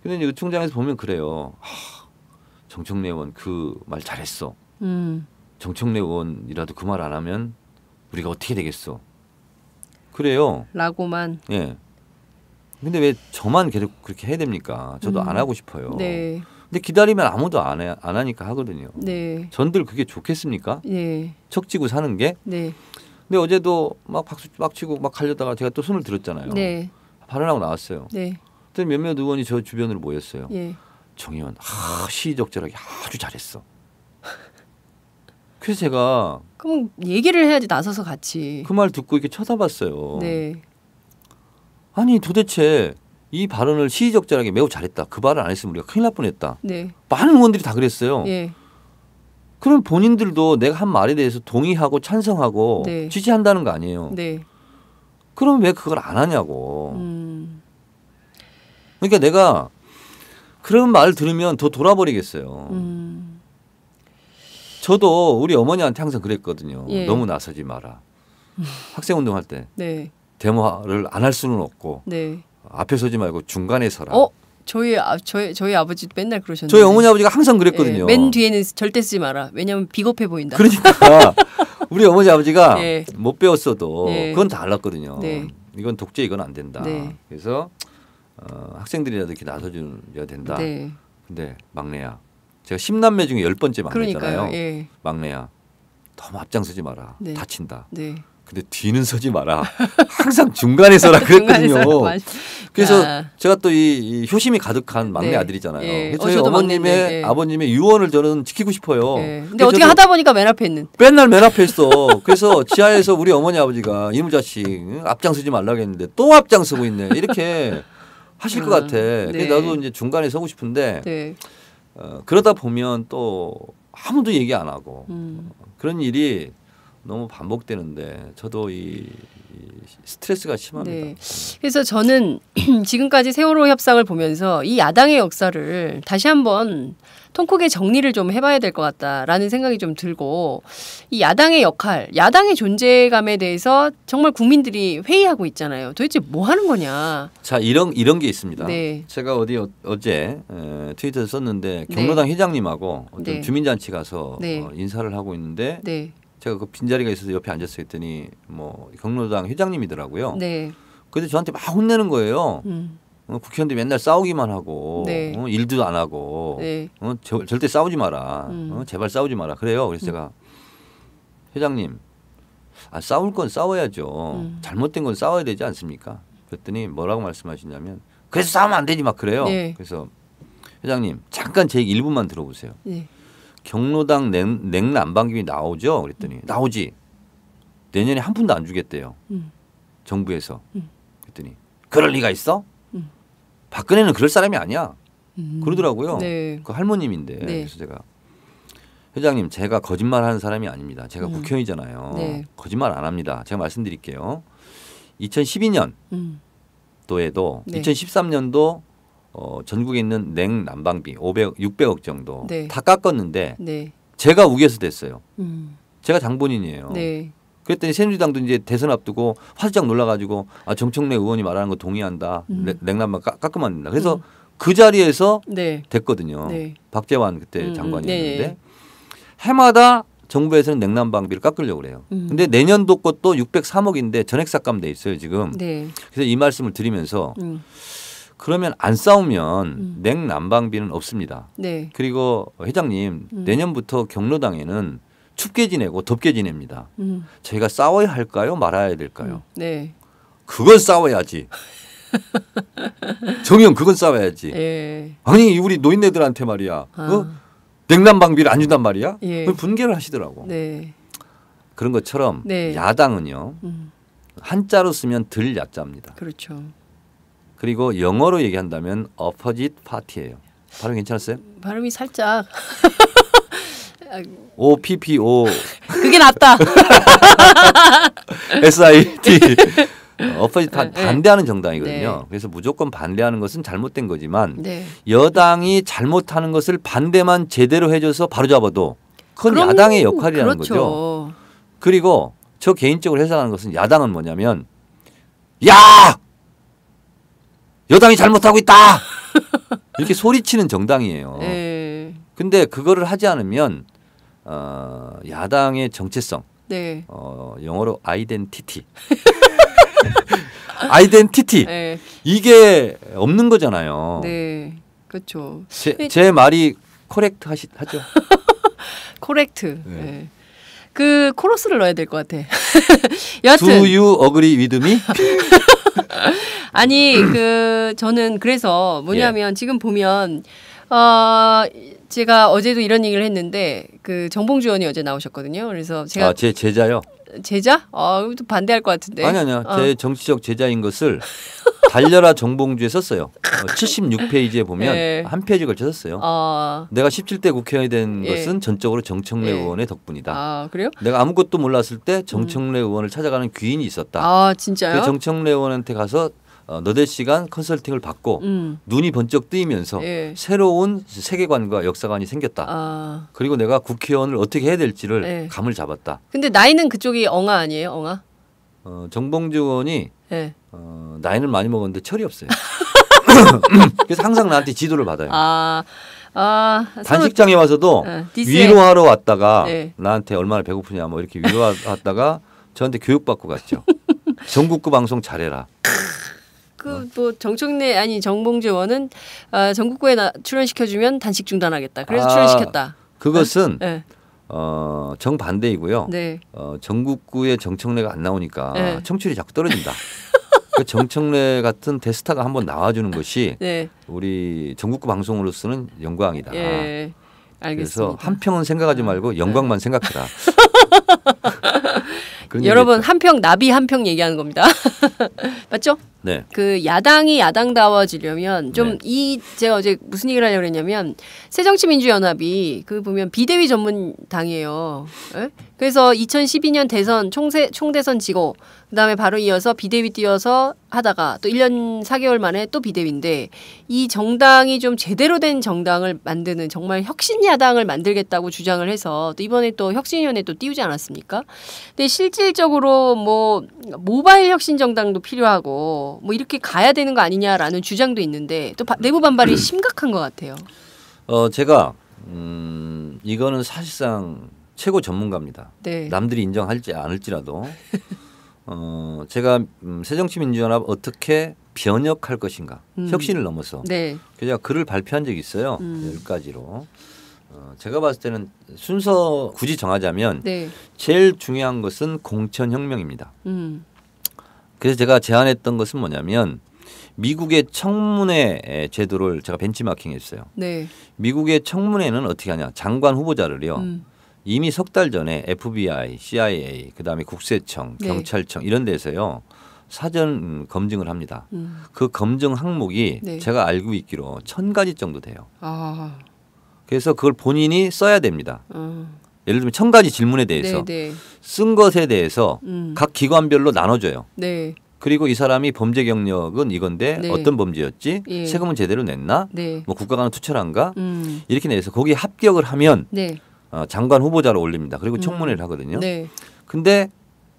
근데 이제 의총장에서 보면 그래요. 정청래 의원 그 말 잘했어. 정청래 의원이라도 그 말 안 하면 우리가 어떻게 되겠어. 그래요. 라고만. 예. 근데 왜 저만 계속 그렇게 해야 됩니까? 저도 안 하고 싶어요. 네. 근데 기다리면 아무도 안 하니까 하거든요. 네. 전들 그게 좋겠습니까? 네. 척지고 사는 게. 네. 근데 어제도 막 박수 막 치고 막 가려다가 제가 또 손을 들었잖아요. 네. 발언하고 나왔어요. 네. 그때 몇몇 의원이 저 주변으로 모였어요. 예. 정 의원 시의적절하게 아주 잘했어. 그래서 제가 그럼 얘기를 해야지 나서서 같이. 그 말 듣고 이렇게 쳐다봤어요. 네. 아니 도대체 이 발언을 시의적절하게 매우 잘했다. 그 발언 안 했으면 우리가 큰일 날 뻔했다. 네. 많은 의원들이 다 그랬어요. 예. 그럼 본인들도 내가 한 말에 대해서 동의하고 찬성하고 네. 지지한다는 거 아니에요. 네. 그럼 왜 그걸 안 하냐고. 그러니까 내가 그런 말 들으면 더 돌아버리겠어요. 저도 우리 어머니한테 항상 그랬거든요. 예. 너무 나서지 마라. 학생운동할 때 네. 데모를 안 할 수는 없고 네. 앞에 서지 말고 중간에 서라. 저희 아버지도 맨날 그러셨는데. 저희 어머니 아버지가 항상 그랬거든요. 예, 맨 뒤에는 절대 쓰지 마라. 왜냐하면 비겁해 보인다. 그러니까 우리 어머니 아버지가 예. 못 배웠어도 예. 그건 다 알았거든요. 네. 이건 독재 이건 안 된다. 네. 그래서 학생들이라도 이렇게 나서줘야 된다. 네. 근데 막내야. 제가 10남매 중에 10번째 막내잖아요. 그러니까요. 예. 막내야. 너무 앞장서지 마라. 네. 다친다. 네. 근데 뒤는 서지 마라. 항상 중간에 서라 그랬거든요. 그래서 야. 제가 또 이 효심이 가득한 막내 네. 아들이잖아요. 예. 그래서 저희 저도 어머님의 막내인데, 예. 아버님의 유언을 저는 지키고 싶어요. 예. 근데 어떻게 하다 보니까 맨 앞에 있는. 맨날 맨 앞에 있어. 그래서 지하에서 우리 어머니 아버지가 이놈 자식 앞장서지 말라고 했는데 또 앞장서고 있네. 이렇게 하실 것 같아. 네. 그래서 나도 이제 중간에 서고 싶은데 네. 그러다 보면 또 아무도 얘기 안 하고 그런 일이 너무 반복되는데 저도 이 스트레스가 심합니다. 네. 그래서 저는 지금까지 세월호 협상을 보면서 이 야당의 역사를 다시 한번 통 크게 정리를 좀 해봐야 될 것 같다라는 생각이 좀 들고 이 야당의 역할, 야당의 존재감에 대해서 정말 국민들이 회의하고 있잖아요. 도대체 뭐 하는 거냐. 자 이런 게 있습니다. 네. 제가 어제 트위터에 썼는데 경로당 회장님하고 어떤 네. 주민잔치 가서 네. 인사를 하고 있는데 네. 제가 그 빈자리가 있어서 옆에 앉았을 했더니 뭐 경로당 회장님이더라고요. 네. 근데 저한테 막 혼내는 거예요. 국회의원들 맨날 싸우기만 하고 네. 일도 안 하고 네. 절대 싸우지 마라. 제발 싸우지 마라. 그래요. 그래서 제가 회장님 싸울 건 싸워야죠. 잘못된 건 싸워야 되지 않습니까? 그랬더니 뭐라고 말씀하시냐면 그래서 싸우면 안 되지 막 그래요. 네. 그래서 회장님 잠깐 제 얘기 일부만 들어보세요. 네. 경로당 냉난방김이 나오죠? 그랬더니 나오지. 내년에 한 푼도 안 주겠대요. 정부에서. 그랬더니 그럴 리가 있어? 박근혜는 그럴 사람이 아니야. 그러더라고요. 네. 그 할머님인데. 네. 그래서 제가 회장님 제가 거짓말하는 사람이 아닙니다. 제가 국회의원이잖아요. 네. 거짓말 안 합니다. 제가 말씀드릴게요. 2012년 도에도 네. 2013년도 전국에 있는 냉난방비 600억 정도 네. 다 깎았는데 네. 제가 우겨서 됐어요. 제가 장본인이에요. 네. 그랬더니 새누리당도 이제 대선 앞두고 화들짝 놀라가지고 정청래 의원이 말하는 거 동의한다. 냉난방 깎으면 안 된다. 그래서 그 자리에서 네. 됐거든요. 네. 박재환 그때 장관이었는데 네. 해마다 정부에서는 냉난방비를 깎으려고 그래요. 근데 내년도 것도 603억인데 전액 삭감돼 있어요 지금. 네. 그래서 이 말씀을 드리면서 그러면 안 싸우면 냉난방비는 없습니다. 네. 그리고 회장님 내년부터 경로당에는 춥게 지내고 덥게 지냅니다. 저희가 싸워야 할까요? 말아야 될까요? 네. 그건 싸워야지. 정의용 그건 싸워야지. 예. 아니 우리 노인네들한테 말이야. 냉난방비를 안 준단 말이야. 예. 그걸 분개를 하시더라고. 네. 그런 것처럼 네. 야당은요. 한자로 쓰면 들 야자입니다. 그렇죠. 그리고 영어로 얘기한다면 opposite party예요. 발음 괜찮았어요? 발음이 살짝 OPPO 그게 낫다. SIT opposite party 네. 반대하는 정당이거든요. 네. 그래서 무조건 반대하는 것은 잘못된 거지만 네. 여당이 잘못하는 것을 반대만 제대로 해줘서 바로잡아도 그건 그럼, 야당의 역할이라는 그렇죠. 거죠. 그리고 저 개인적으로 해석하는 것은 야당은 뭐냐면 야! 여당이 잘못하고 있다! 이렇게 소리치는 정당이에요. 네. 근데 그거를 하지 않으면 야당의 정체성, 네. 영어로 아이덴티티. 아이덴티티. 네. 이게 없는 거잖아요. 네. 그렇죠. 제 말이 코렉트 하죠. 코렉트. 네. 네. 그 코러스를 넣어야 될 것 같아. 여하튼 Do you agree with me? 아니 저는 그래서 뭐냐면 지금 보면 제가 어제도 이런 얘기를 했는데 그 정봉주 의원이 어제 나오셨거든요. 그래서 제가 제 제자요. 제자? 또 반대할 것 같은데. 아니요. 제 정치적 제자인 것을 달려라 정봉주에 썼어요. 76페이지에 보면 네. 한 페이지 걸쳐 썼어요. 내가 17대 국회의원이 된 예. 것은 전적으로 정청래 예. 의원의 덕분이다. 그래요? 내가 아무것도 몰랐을 때 정청래 의원을 찾아가는 귀인이 있었다. 진짜요? 그 정청래 의원한테 가서 너댓 시간 컨설팅을 받고 눈이 번쩍 뜨이면서 예. 새로운 세계관과 역사관이 생겼다. 그리고 내가 국회의원을 어떻게 해야 될지를 예. 감을 잡았다. 근데 나이는 그쪽이 엉아 아니에요? 엉아? 정봉주 의원이 네. 나이는 많이 먹었는데 철이 없어요. 그래서 항상 나한테 지도를 받아요. 단식장에 와서도 위로하러 왔다가 네. 나한테 얼마나 배고프냐 뭐 이렇게 위로하다가 저한테 교육받고 갔죠. 전국구 방송 잘해라. 뭐 정봉주 의원은 전국구에 출연시켜주면 단식 중단하겠다. 그래서 출연시켰다. 그것은 네. 정반대이고요. 네. 전국구에 정청래가 안 나오니까 네. 청취율이 자꾸 떨어진다. 그 정청래 같은 대스타가 한번 나와주는 것이 네. 우리 전국구 방송으로서는 영광이다. 예. 알겠습니다. 그래서 한 평은 생각하지 말고 영광만 생각해라. 여러분 한 평 나비 한 평 얘기하는 겁니다. 맞죠? 네. 그 야당이 야당다워지려면 좀 제가 어제 무슨 얘기를 하려고 했냐면 새정치민주연합이 보면 비대위 전문 당이에요. 네? 그래서 2012년 대선 총대선 지고 그다음에 바로 이어서 비대위 뛰어서 하다가 또 1년 4개월 만에 또 비대위인데 이 정당이 좀 제대로 된 정당을 만드는 정말 혁신야당을 만들겠다고 주장을 해서 또 이번에 또 혁신위원회 또 띄우지 않았습니까? 근데 실질적으로 뭐 모바일 혁신정당도 필요하고 뭐 이렇게 가야 되는 거 아니냐라는 주장도 있는데 또 내부 반발이 심각한 것 같아요. 제가 이거는 사실상 최고 전문가입니다. 네. 남들이 인정할지 않을지라도 제가 새정치민주연합 어떻게 변혁할 것인가 혁신을 넘어서 네. 그래서 제가 글을 발표한 적이 있어요. 10가지로. 제가 봤을 때는 순서 굳이 정하자면 네. 제일 중요한 것은 공천혁명입니다. 그래서 제가 제안했던 것은 뭐냐면 미국의 청문회 제도를 제가 벤치마킹했어요. 네. 미국의 청문회는 어떻게 하냐. 장관 후보자를요. 이미 석 달 전에 FBI, CIA, 그다음에 국세청, 네. 경찰청 이런 데서요. 사전 검증을 합니다. 그 검증 항목이 네. 제가 알고 있기로 1000가지 정도 돼요. 아. 그래서 그걸 본인이 써야 됩니다. 예를 들면 1000가지 질문에 대해서 네. 쓴 것에 대해서 각 기관별로 나눠줘요. 네. 그리고 이 사람이 범죄 경력은 이건데 네. 어떤 범죄였지? 예. 세금은 제대로 냈나? 네. 뭐 국가관은 투철한가? 이렇게 내서 거기에 합격을 하면 네. 장관 후보자로 올립니다. 그리고 청문회를 하거든요. 네. 근데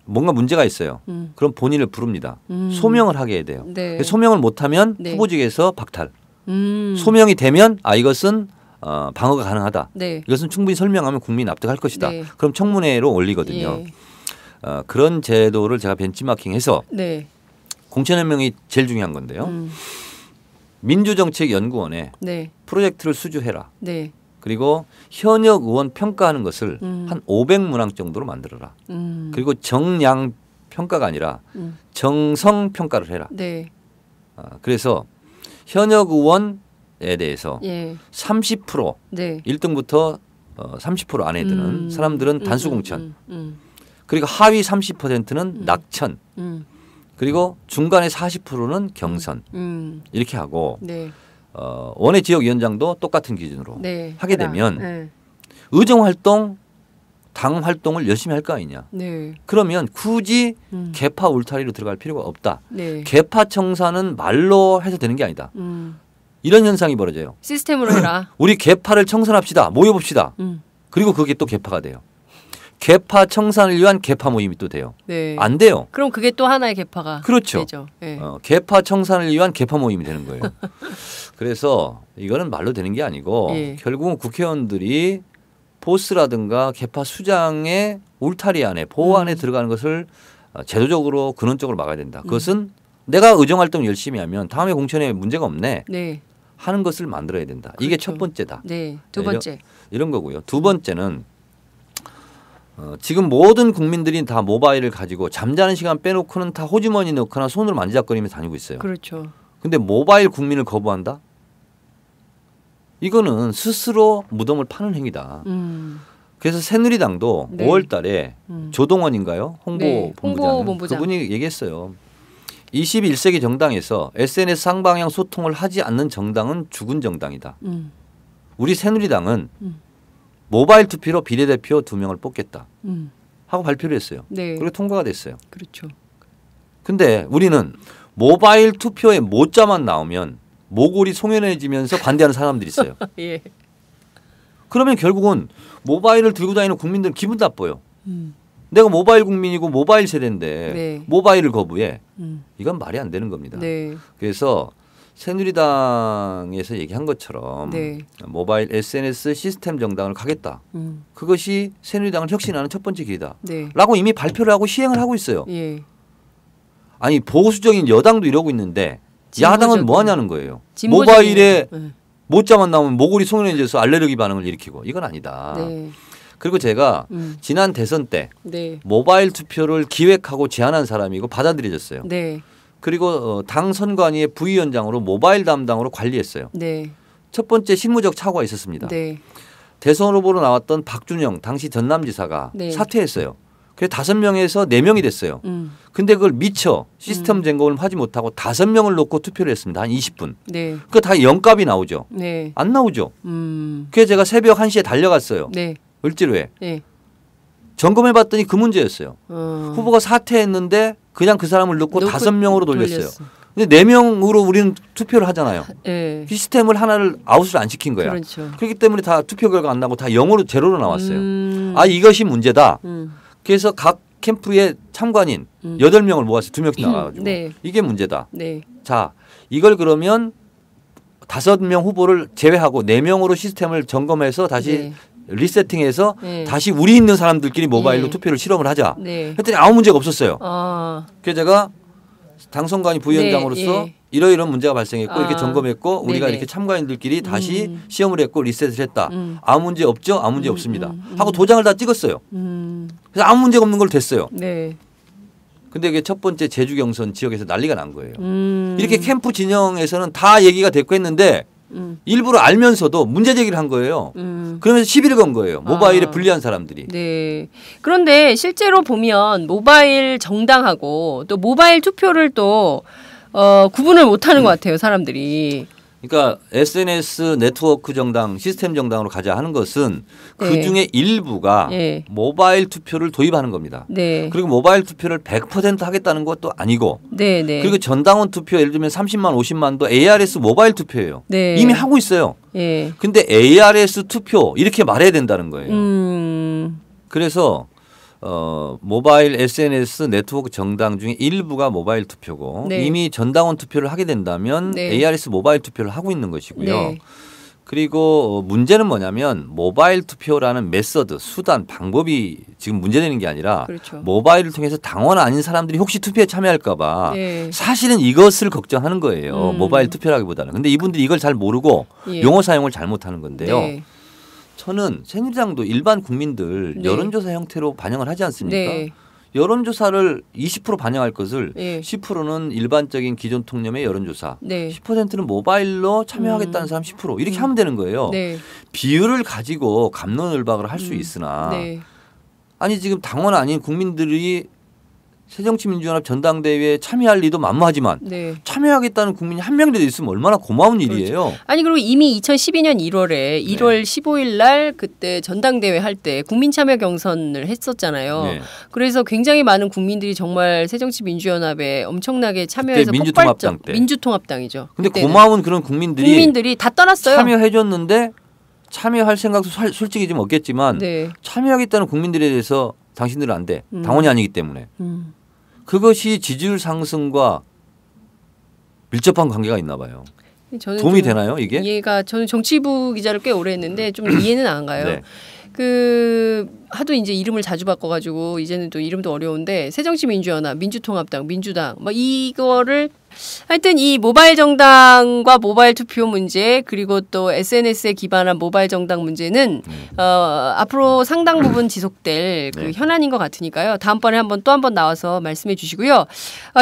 뭔가 문제가 있어요. 그럼 본인을 부릅니다. 소명을 하게 해야 돼요. 네. 소명을 못하면 네. 후보직에서 박탈. 소명이 되면 이것은 방어가 가능하다. 네. 이것은 충분히 설명하면 국민이 납득할 것이다. 네. 그럼 청문회로 올리거든요. 예. 그런 제도를 제가 벤치마킹해서 네. 공천혁명이 제일 중요한 건데요. 민주정책연구원에 네. 프로젝트를 수주해라. 네. 그리고 현역 의원 평가하는 것을 한 500문항 정도로 만들어라. 그리고 정량 평가가 아니라 정성 평가를 해라. 네. 그래서 현역 의원에 대해서 예. 30% 네. 1등부터 30% 안에 드는 사람들은 단수 공천. 그리고 하위 30%는 낙천. 그리고 중간에 40%는 경선. 이렇게 하고 네. 원외 지역위원장도 똑같은 기준으로 네. 하게 되면 네. 의정활동, 당 활동을 열심히 할 거 아니냐. 네. 그러면 굳이 개파 울타리로 들어갈 필요가 없다. 네. 개파 청산은 말로 해서 되는 게 아니다. 이런 현상이 벌어져요. 시스템으로 해라. 우리 개파를 청산합시다. 모여봅시다. 그리고 그게 또 개파가 돼요. 개파 청산을 위한 개파 모임이 또 돼요. 네. 안 돼요. 그럼 그게 또 하나의 개파가 그렇죠. 되죠. 네. 개파 청산을 위한 개파 모임이 되는 거예요. 그래서 이거는 말로 되는 게 아니고 예. 결국은 국회의원들이 보스라든가 개파 수장의 울타리 안에 보호 안에 들어가는 것을 제도적으로 근원적으로 막아야 된다. 그것은 내가 의정활동 열심히 하면 다음에 공천에 문제가 없네. 네. 하는 것을 만들어야 된다. 이게 그렇죠. 첫 번째다. 네. 두 번째. 이런 거고요. 두 번째는 지금 모든 국민들이 다 모바일을 가지고 잠자는 시간 빼놓고는 다 호주머니 넣거나 손으로 만지작거리며 다니고 있어요. 그렇죠. 근데 모바일 국민을 거부한다? 이거는 스스로 무덤을 파는 행위다. 그래서 새누리당도 네. 5월 달에 조동원인가요? 네. 홍보본부장. 그분이 얘기했어요. 21세기 정당에서 SNS 쌍방향 소통을 하지 않는 정당은 죽은 정당이다. 우리 새누리당은 모바일 투표로 비례대표 2명을 뽑겠다. 하고 발표를 했어요. 네. 그리고 통과가 됐어요. 그렇죠. 근데 우리는 모바일 투표에 모자만 나오면 모골이 송연해지면서 반대하는 사람들이 있어요. 예. 그러면 결국은 모바일을 들고 다니는 국민들은 기분 나빠요. 내가 모바일 국민이고 모바일 세대인데 네. 모바일을 거부해. 이건 말이 안 되는 겁니다. 네. 그래서 새누리당에서 얘기한 것처럼 네. 모바일 SNS 시스템 정당을 가겠다. 그것이 새누리당을 혁신하는 첫 번째 길이다. 네. 라고 이미 발표를 하고 시행을 하고 있어요. 예. 아니 보수적인 여당도 이러고 있는데 야당은 뭐 하냐는 거예요. 진보적인. 모바일에 네. 못자만 나오면 모골이 송연해져서 알레르기 반응을 일으키고 이건 아니다. 네. 그리고 제가 지난 대선 때 네. 모바일 투표를 기획하고 제안한 사람이고 받아들여졌어요. 네. 그리고 당 선관위의 부위원장으로 모바일 담당으로 관리했어요. 네. 첫 번째 실무적 착오가 있었습니다. 네. 대선 후보로 나왔던 박준영 당시 전남지사가 네. 사퇴했어요. 그래서 5명에서 4명이 됐어요. 근데 그걸 미처 시스템 점검을 하지 못하고 5명을 놓고 투표를 했습니다. 한 20분. 네. 그거 다 0값이 나오죠. 네. 안 나오죠. 그래서 제가 새벽 1시에 달려갔어요. 네. 을지로에. 네. 점검해 봤더니 그 문제였어요. 후보가 사퇴했는데 그냥 그 사람을 넣고 5명으로 돌렸어요. 근데 4명으로 우리는 투표를 하잖아요. 네. 시스템을 하나를 아웃을 안 시킨 거야. 그렇죠. 그렇기 때문에 다 투표 결과 안 나고 다 0으로 제로로 나왔어요. 아 이것이 문제다. 그래서 각 캠프의 참관인 8명을 모아서 2명씩 나가가지고 네. 이게 문제다. 네. 자 이걸 그러면 5명 후보를 제외하고 4명으로 시스템을 점검해서 다시 네. 리세팅해서 네. 다시 우리 있는 사람들끼리 모바일로 네. 투표를 실험을 하자. 네. 했더니 아무 문제가 없었어요. 아. 그래서 제가 당선관위 부위원장으로서 네, 예. 이러이러한 문제가 발생했고 아. 이렇게 점검했고 우리가 네네. 이렇게 참관인들끼리 다시 시험을 했고 리셋을 했다. 아무 문제 없죠? 아무 문제 없습니다. 하고 도장을 다 찍었어요. 그래서 아무 문제가 없는 걸로 됐어요. 네. 근데 이게 첫 번째 제주 경선 지역에서 난리가 난 거예요. 이렇게 캠프 진영에서는 다 얘기가 됐고 했는데 일부러 알면서도 문제 제기를 한 거예요. 그러면서 시비를 건 거예요. 모바일에 불리한 사람들이. 네. 그런데 실제로 보면 모바일 정당하고 또 모바일 투표를 또 구분을 못하는 것 같아요, 사람들이. 그러니까 SNS 네트워크 정당, 시스템 정당으로 가자 하는 것은 네. 그중에 일부가 네. 모바일 투표를 도입하는 겁니다. 네. 그리고 모바일 투표를 100% 하겠다는 것도 아니고 네, 네. 그리고 전당원 투표 예를 들면 30만 50만도 ARS 모바일 투표예요. 네. 이미 하고 있어요. 예. 근데 ARS 투표 이렇게 말해야 된다는 거예요. 그래서 모바일 SNS 네트워크 정당 중에 일부가 모바일 투표고 네. 이미 전당원 투표를 하게 된다면 네. ARS 모바일 투표를 하고 있는 것이고요. 네. 그리고 문제는 뭐냐면 모바일 투표라는 메서드, 수단, 방법이 지금 문제되는 게 아니라 그렇죠. 모바일을 통해서 당원 아닌 사람들이 혹시 투표에 참여할까 봐 네. 사실은 이것을 걱정하는 거예요. 모바일 투표라기보다는. 근데 이분들이 이걸 잘 모르고 예. 용어 사용을 잘못하는 건데요. 네. 저는 새누리당도 일반 국민들 네. 여론조사 형태로 반영을 하지 않습니까? 네. 여론조사를 20% 반영할 것을 네. 10%는 일반적인 기존 통념의 여론조사, 네. 10%는 모바일로 참여하겠다는 사람 10% 이렇게 하면 되는 거예요. 네. 비율을 가지고 갑론을박을 할 수 있으나 네. 아니 지금 당원 아닌 국민들이 새정치민주연합 전당대회에 참여할 리도 만무하지만 네. 참여하겠다는 국민이 한 명이라도 있으면 얼마나 고마운 일이에요. 그렇죠. 아니 그리고 이미 2012년 1월에 1월 15일 날 그때 전당대회 할 때 국민 참여 경선을 했었잖아요. 네. 그래서 굉장히 많은 국민들이 정말 새정치민주연합에 엄청나게 참여해서 민주통합당 폭발적 때. 민주통합당이죠. 근데 그때는. 고마운 그런 국민들이 다 떠났어요. 참여해줬는데 참여할 생각도 솔직히 좀 없겠지만 네. 참여하겠다는 국민들에 대해서 당신들은 안 돼. 당원이 아니기 때문에. 그것이 지지율 상승과 밀접한 관계가 있나 봐요. 저는 도움이 되나요 이게? 저는 정치부 기자를 꽤 오래 했는데 좀 이해는 안 가요. 네. 하도 이제 이름을 자주 바꿔가지고 이제는 또 이름도 어려운데 새정치민주연합, 민주통합당, 민주당 뭐 이거를 하여튼 이 모바일 정당과 모바일 투표 문제 그리고 또 SNS에 기반한 모바일 정당 문제는 앞으로 상당 부분 지속될 그 현안인 것 같으니까요. 다음번에 또 한 번 나와서 말씀해 주시고요.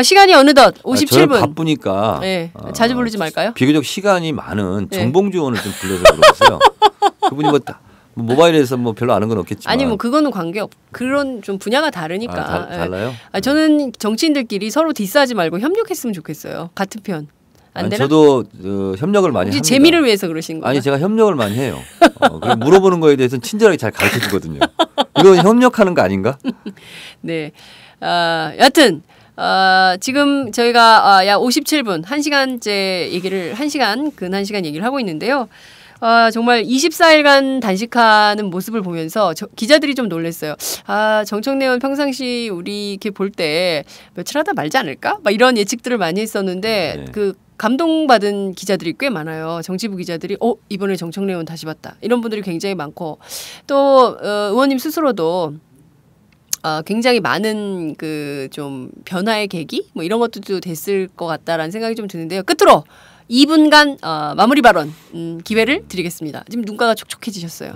시간이 어느덧 57분. 저는 바쁘니까 네, 자주 부르지 말까요? 비교적 시간이 많은 네. 정봉주 의원을 좀 불러서 그러세요. 그분이 모바일에서 별로 아는 건 없겠지만. 아니 그거는 관계없. 그런 좀 분야가 다르니까. 달라요? 저는 정치인들끼리 서로 디스하지 말고 협력했으면 좋겠어요. 같은 편. 안 되나? 저도 협력을 많이 합니다. 재미를 위해서 그러신 거예요? 아니 제가 협력을 많이 해요. 물어보는 거에 대해서는 친절하게 잘 가르쳐 주거든요. 이건 협력하는 거 아닌가? 네. 여하튼 지금 저희가 약 57분 1시간째 얘기를 1시간 얘기를 하고 있는데요. 정말 24일간 단식하는 모습을 보면서 기자들이 좀 놀랐어요. 정청래 의원 평상시 우리 이렇게 볼 때 며칠 하다 말지 않을까? 막 이런 예측들을 많이 했었는데 네. 감동받은 기자들이 꽤 많아요. 정치부 기자들이 이번에 정청래 의원 다시 봤다. 이런 분들이 굉장히 많고 또 의원님 스스로도 굉장히 많은 좀 변화의 계기 뭐 이런 것들도 됐을 것 같다라는 생각이 좀 드는데요. 끝으로 2분간 마무리 발언 기회를 드리겠습니다. 지금 눈가가 촉촉해지셨어요.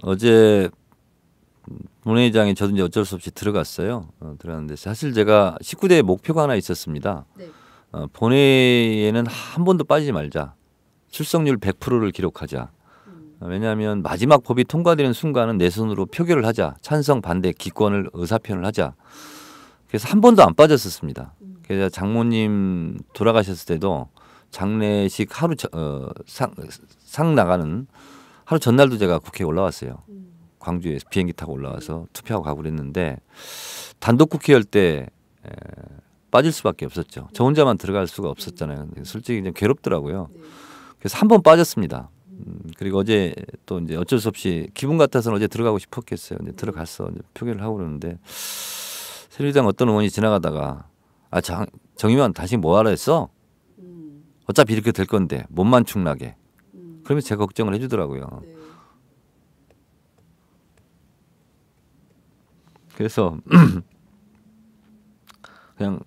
어제 본회의장에 저도 이제 어쩔 수 없이 들어갔어요. 들어갔는데 사실 제가 19대 목표가 하나 있었습니다. 네. 본회의에는 한 번도 빠지지 말자. 출석률 100%를 기록하자. 왜냐하면 마지막 법이 통과되는 순간은 내 손으로 표결을 하자. 찬성 반대 기권을 의사표현을 하자. 그래서 한 번도 안 빠졌었습니다. 그래서 장모님 돌아가셨을 때도 장례식 상 나가는 하루 전날도 제가 국회에 올라왔어요. 광주에 비행기 타고 올라와서 투표하고 가고 그랬는데 단독 국회할 때 빠질 수밖에 없었죠. 저 혼자만 들어갈 수가 없었잖아요. 솔직히 좀 괴롭더라고요. 그래서 한 번 빠졌습니다. 그리고 어제 또 이제 어쩔 수 없이 기분 같아서는 어제 들어가고 싶었겠어요. 근데 들어갔어. 이제 표결을 하고 그러는데 새누리당 어떤 의원이 지나가다가 정의원 당신 뭐하러 했어? 어차피 이렇게 될 건데 몸만 축나게. 그러면서 제가 걱정을 해주더라고요. 네. 그래서 그냥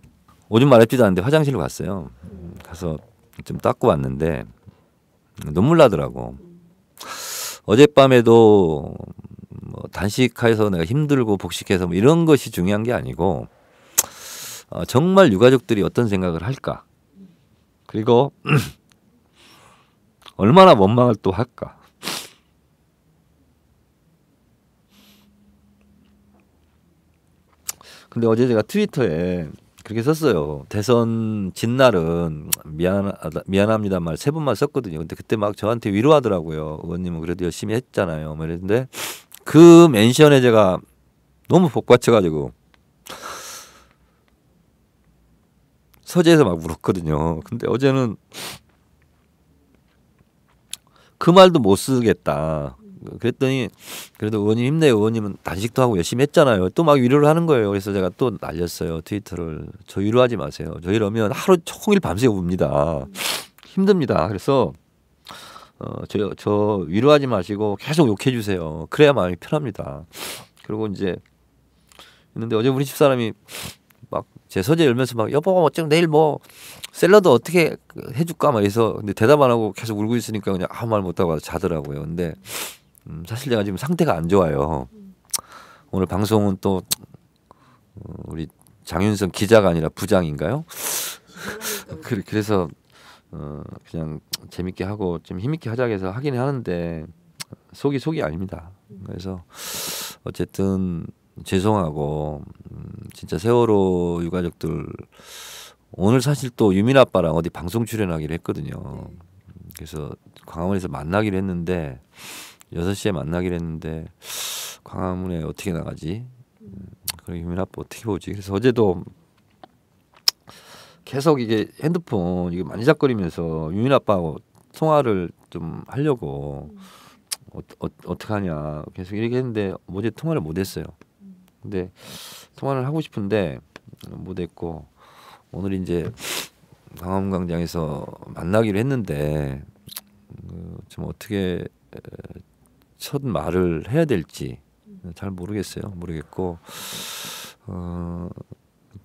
오줌 마렵지도 않은데 화장실로 갔어요. 가서 좀 닦고 왔는데 눈물 나더라고. 어젯밤에도 단식해서 내가 힘들고 복식해서 이런 것이 중요한 게 아니고 정말 유가족들이 어떤 생각을 할까? 그리고 얼마나 원망을 또 할까? 근데 어제 제가 트위터에 그렇게 썼어요. 대선 진날은 미안합니다 말 3번만 썼거든요. 근데 그때 막 저한테 위로하더라고요. 의원님은 그래도 열심히 했잖아요. 그랬는데 그 멘션에 제가 너무 복받쳐가지고 서재에서 막 울었거든요. 근데 어제는 그 말도 못 쓰겠다. 그랬더니 그래도 의원님 힘내요. 의원님은 단식도 하고 열심히 했잖아요. 또 막 위로를 하는 거예요. 그래서 제가 또 날렸어요. 트위터를. 저 위로하지 마세요. 저 이러면 하루 종일 밤새 웁니다. 힘듭니다. 그래서 저 위로하지 마시고 계속 욕해 주세요. 그래야 마음이 편합니다. 그리고 이제 있는데 어제 우리 집사람이 막 제 서재 열면서 막 여보 어쩜 내일 뭐 샐러드 어떻게 해줄까 막 해서 근데 대답 안 하고 계속 울고 있으니까 그냥 아무 말 못하고 와서 자더라고요. 근데 사실 제가 지금 상태가 안 좋아요. 오늘 방송은 또 우리 장윤선 기자가 아니라 부장인가요? 그래서 그냥 재밌게 하고 좀 힘있게 하자 해서 하긴 하는데 속이 아닙니다. 그래서 어쨌든 죄송하고 진짜 세월호 유가족들 오늘 사실 또 유민 아빠랑 어디 방송 출연하기로 했거든요. 그래서 광화문에서 만나기로 했는데 6시에 만나기로 했는데 광화문에 어떻게 나가지? 그리고 유민 아빠 어떻게 보지? 그래서 어제도 계속 이게 핸드폰 이게 만지작거리면서 유민 아빠하고 통화를 좀 하려고 어떡하냐 계속 이렇게 했는데 어제 통화를 못했어요. 근데 통화를 하고 싶은데 못했고 오늘 이제 광화문광장에서 만나기로 했는데 좀 어떻게 첫 말을 해야 될지 잘 모르겠고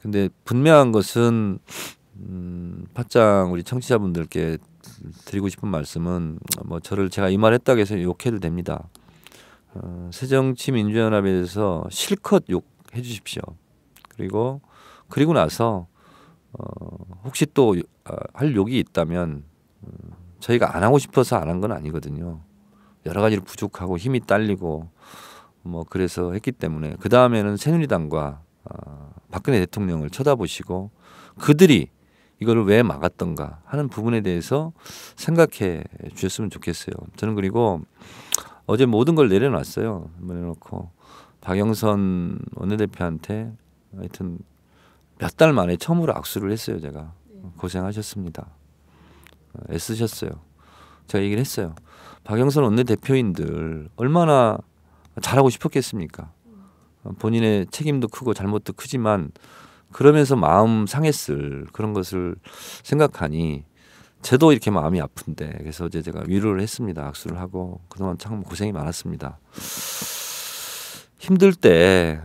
근데 분명한 것은 팟짱 우리 청취자분들께 드리고 싶은 말씀은 뭐 저를 제가 이 말 했다고 해서 욕해도 됩니다. 새정치민주연합에 대해서 실컷 욕해 주십시오. 그리고 나서 혹시 또 할 욕이 있다면 저희가 안 하고 싶어서 안 한 건 아니거든요. 여러 가지로 부족하고 힘이 딸리고 뭐 그래서 했기 때문에 그 다음에는 새누리당과 박근혜 대통령을 쳐다보시고 그들이 이거를 왜 막았던가 하는 부분에 대해서 생각해 주셨으면 좋겠어요. 저는 그리고 어제 모든 걸 내려놨어요. 내려놓고 박영선 원내대표한테 하여튼 몇 달 만에 처음으로 악수를 했어요. 제가 고생하셨습니다. 애쓰셨어요. 제가 얘기를 했어요. 박영선 원내대표인들 얼마나 잘하고 싶었겠습니까? 본인의 책임도 크고 잘못도 크지만 그러면서 마음 상했을 그런 것을 생각하니 저도 이렇게 마음이 아픈데 그래서 어제 제가 위로를 했습니다. 악수를 하고 그동안 참 고생이 많았습니다. 힘들 때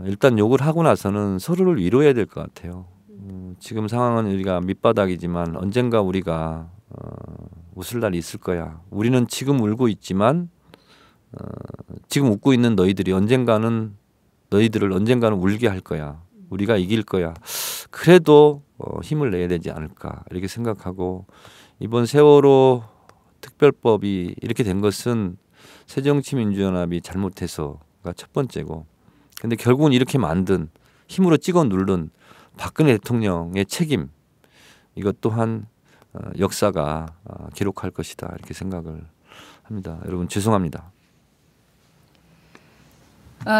일단 욕을 하고 나서는 서로를 위로해야 될 것 같아요. 지금 상황은 우리가 밑바닥이지만 언젠가 우리가 웃을 날이 있을 거야. 우리는 지금 울고 있지만 지금 웃고 있는 너희들이 너희들을 언젠가는 울게 할 거야. 우리가 이길 거야. 그래도 힘을 내야 되지 않을까 이렇게 생각하고 이번 세월호 특별법이 이렇게 된 것은 새정치민주연합이 잘못해서가 첫 번째고 근데 결국은 이렇게 만든 힘으로 찍어 누른 박근혜 대통령의 책임 이것 또한 역사가 기록할 것이다 이렇게 생각을 합니다. 여러분 죄송합니다.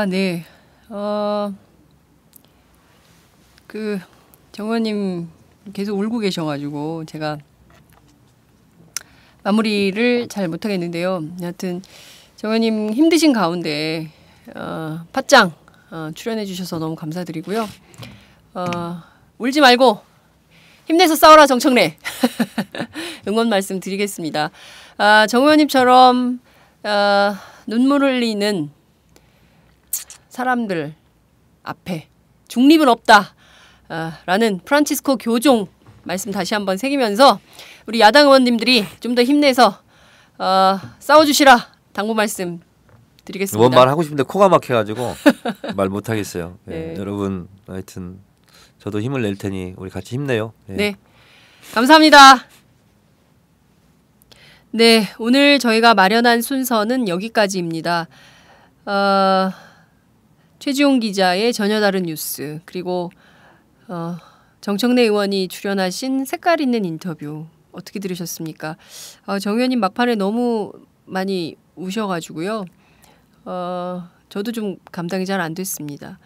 네. 그 정 의원님 계속 울고 계셔가지고 제가 마무리를 잘 못하겠는데요. 여하튼 정 의원님 힘드신 가운데 팟짱 출연해 주셔서 너무 감사드리고요. 울지 말고 힘내서 싸워라 정청래 응원 말씀 드리겠습니다. 정 의원님처럼 눈물 흘리는 사람들 앞에 중립은 없다 라는 프란치스코 교종 말씀 다시 한번 새기면서 우리 야당 의원님들이 좀 더 힘내서 싸워주시라 당부 말씀 드리겠습니다. 뭔 말 하고 싶은데 코가 막혀가지고 말 못하겠어요. 네. 여러분 하여튼 저도 힘을 낼 테니 우리 같이 힘내요. 네. 감사합니다. 네, 오늘 저희가 마련한 순서는 여기까지입니다. 최지용 기자의 전혀 다른 뉴스 그리고 정청래 의원이 출연하신 색깔 있는 인터뷰 어떻게 들으셨습니까? 정 의원님 막판에 너무 많이 우셔가지고요. 저도 좀 감당이 잘 안 됐습니다.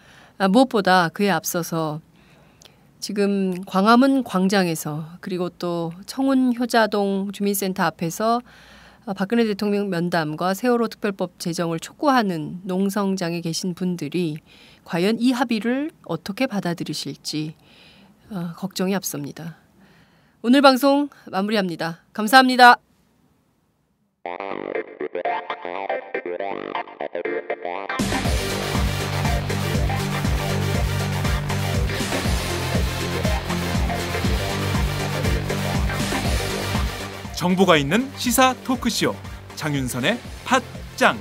무엇보다 그에 앞서서 지금 광화문 광장에서 그리고 또 청운 효자동 주민센터 앞에서 박근혜 대통령 면담과 세월호 특별법 제정을 촉구하는 농성장에 계신 분들이 과연 이 합의를 어떻게 받아들이실지 걱정이 앞섭니다. 오늘 방송 마무리합니다. 감사합니다. 정보가 있는 시사 토크쇼 장윤선의 팟짱.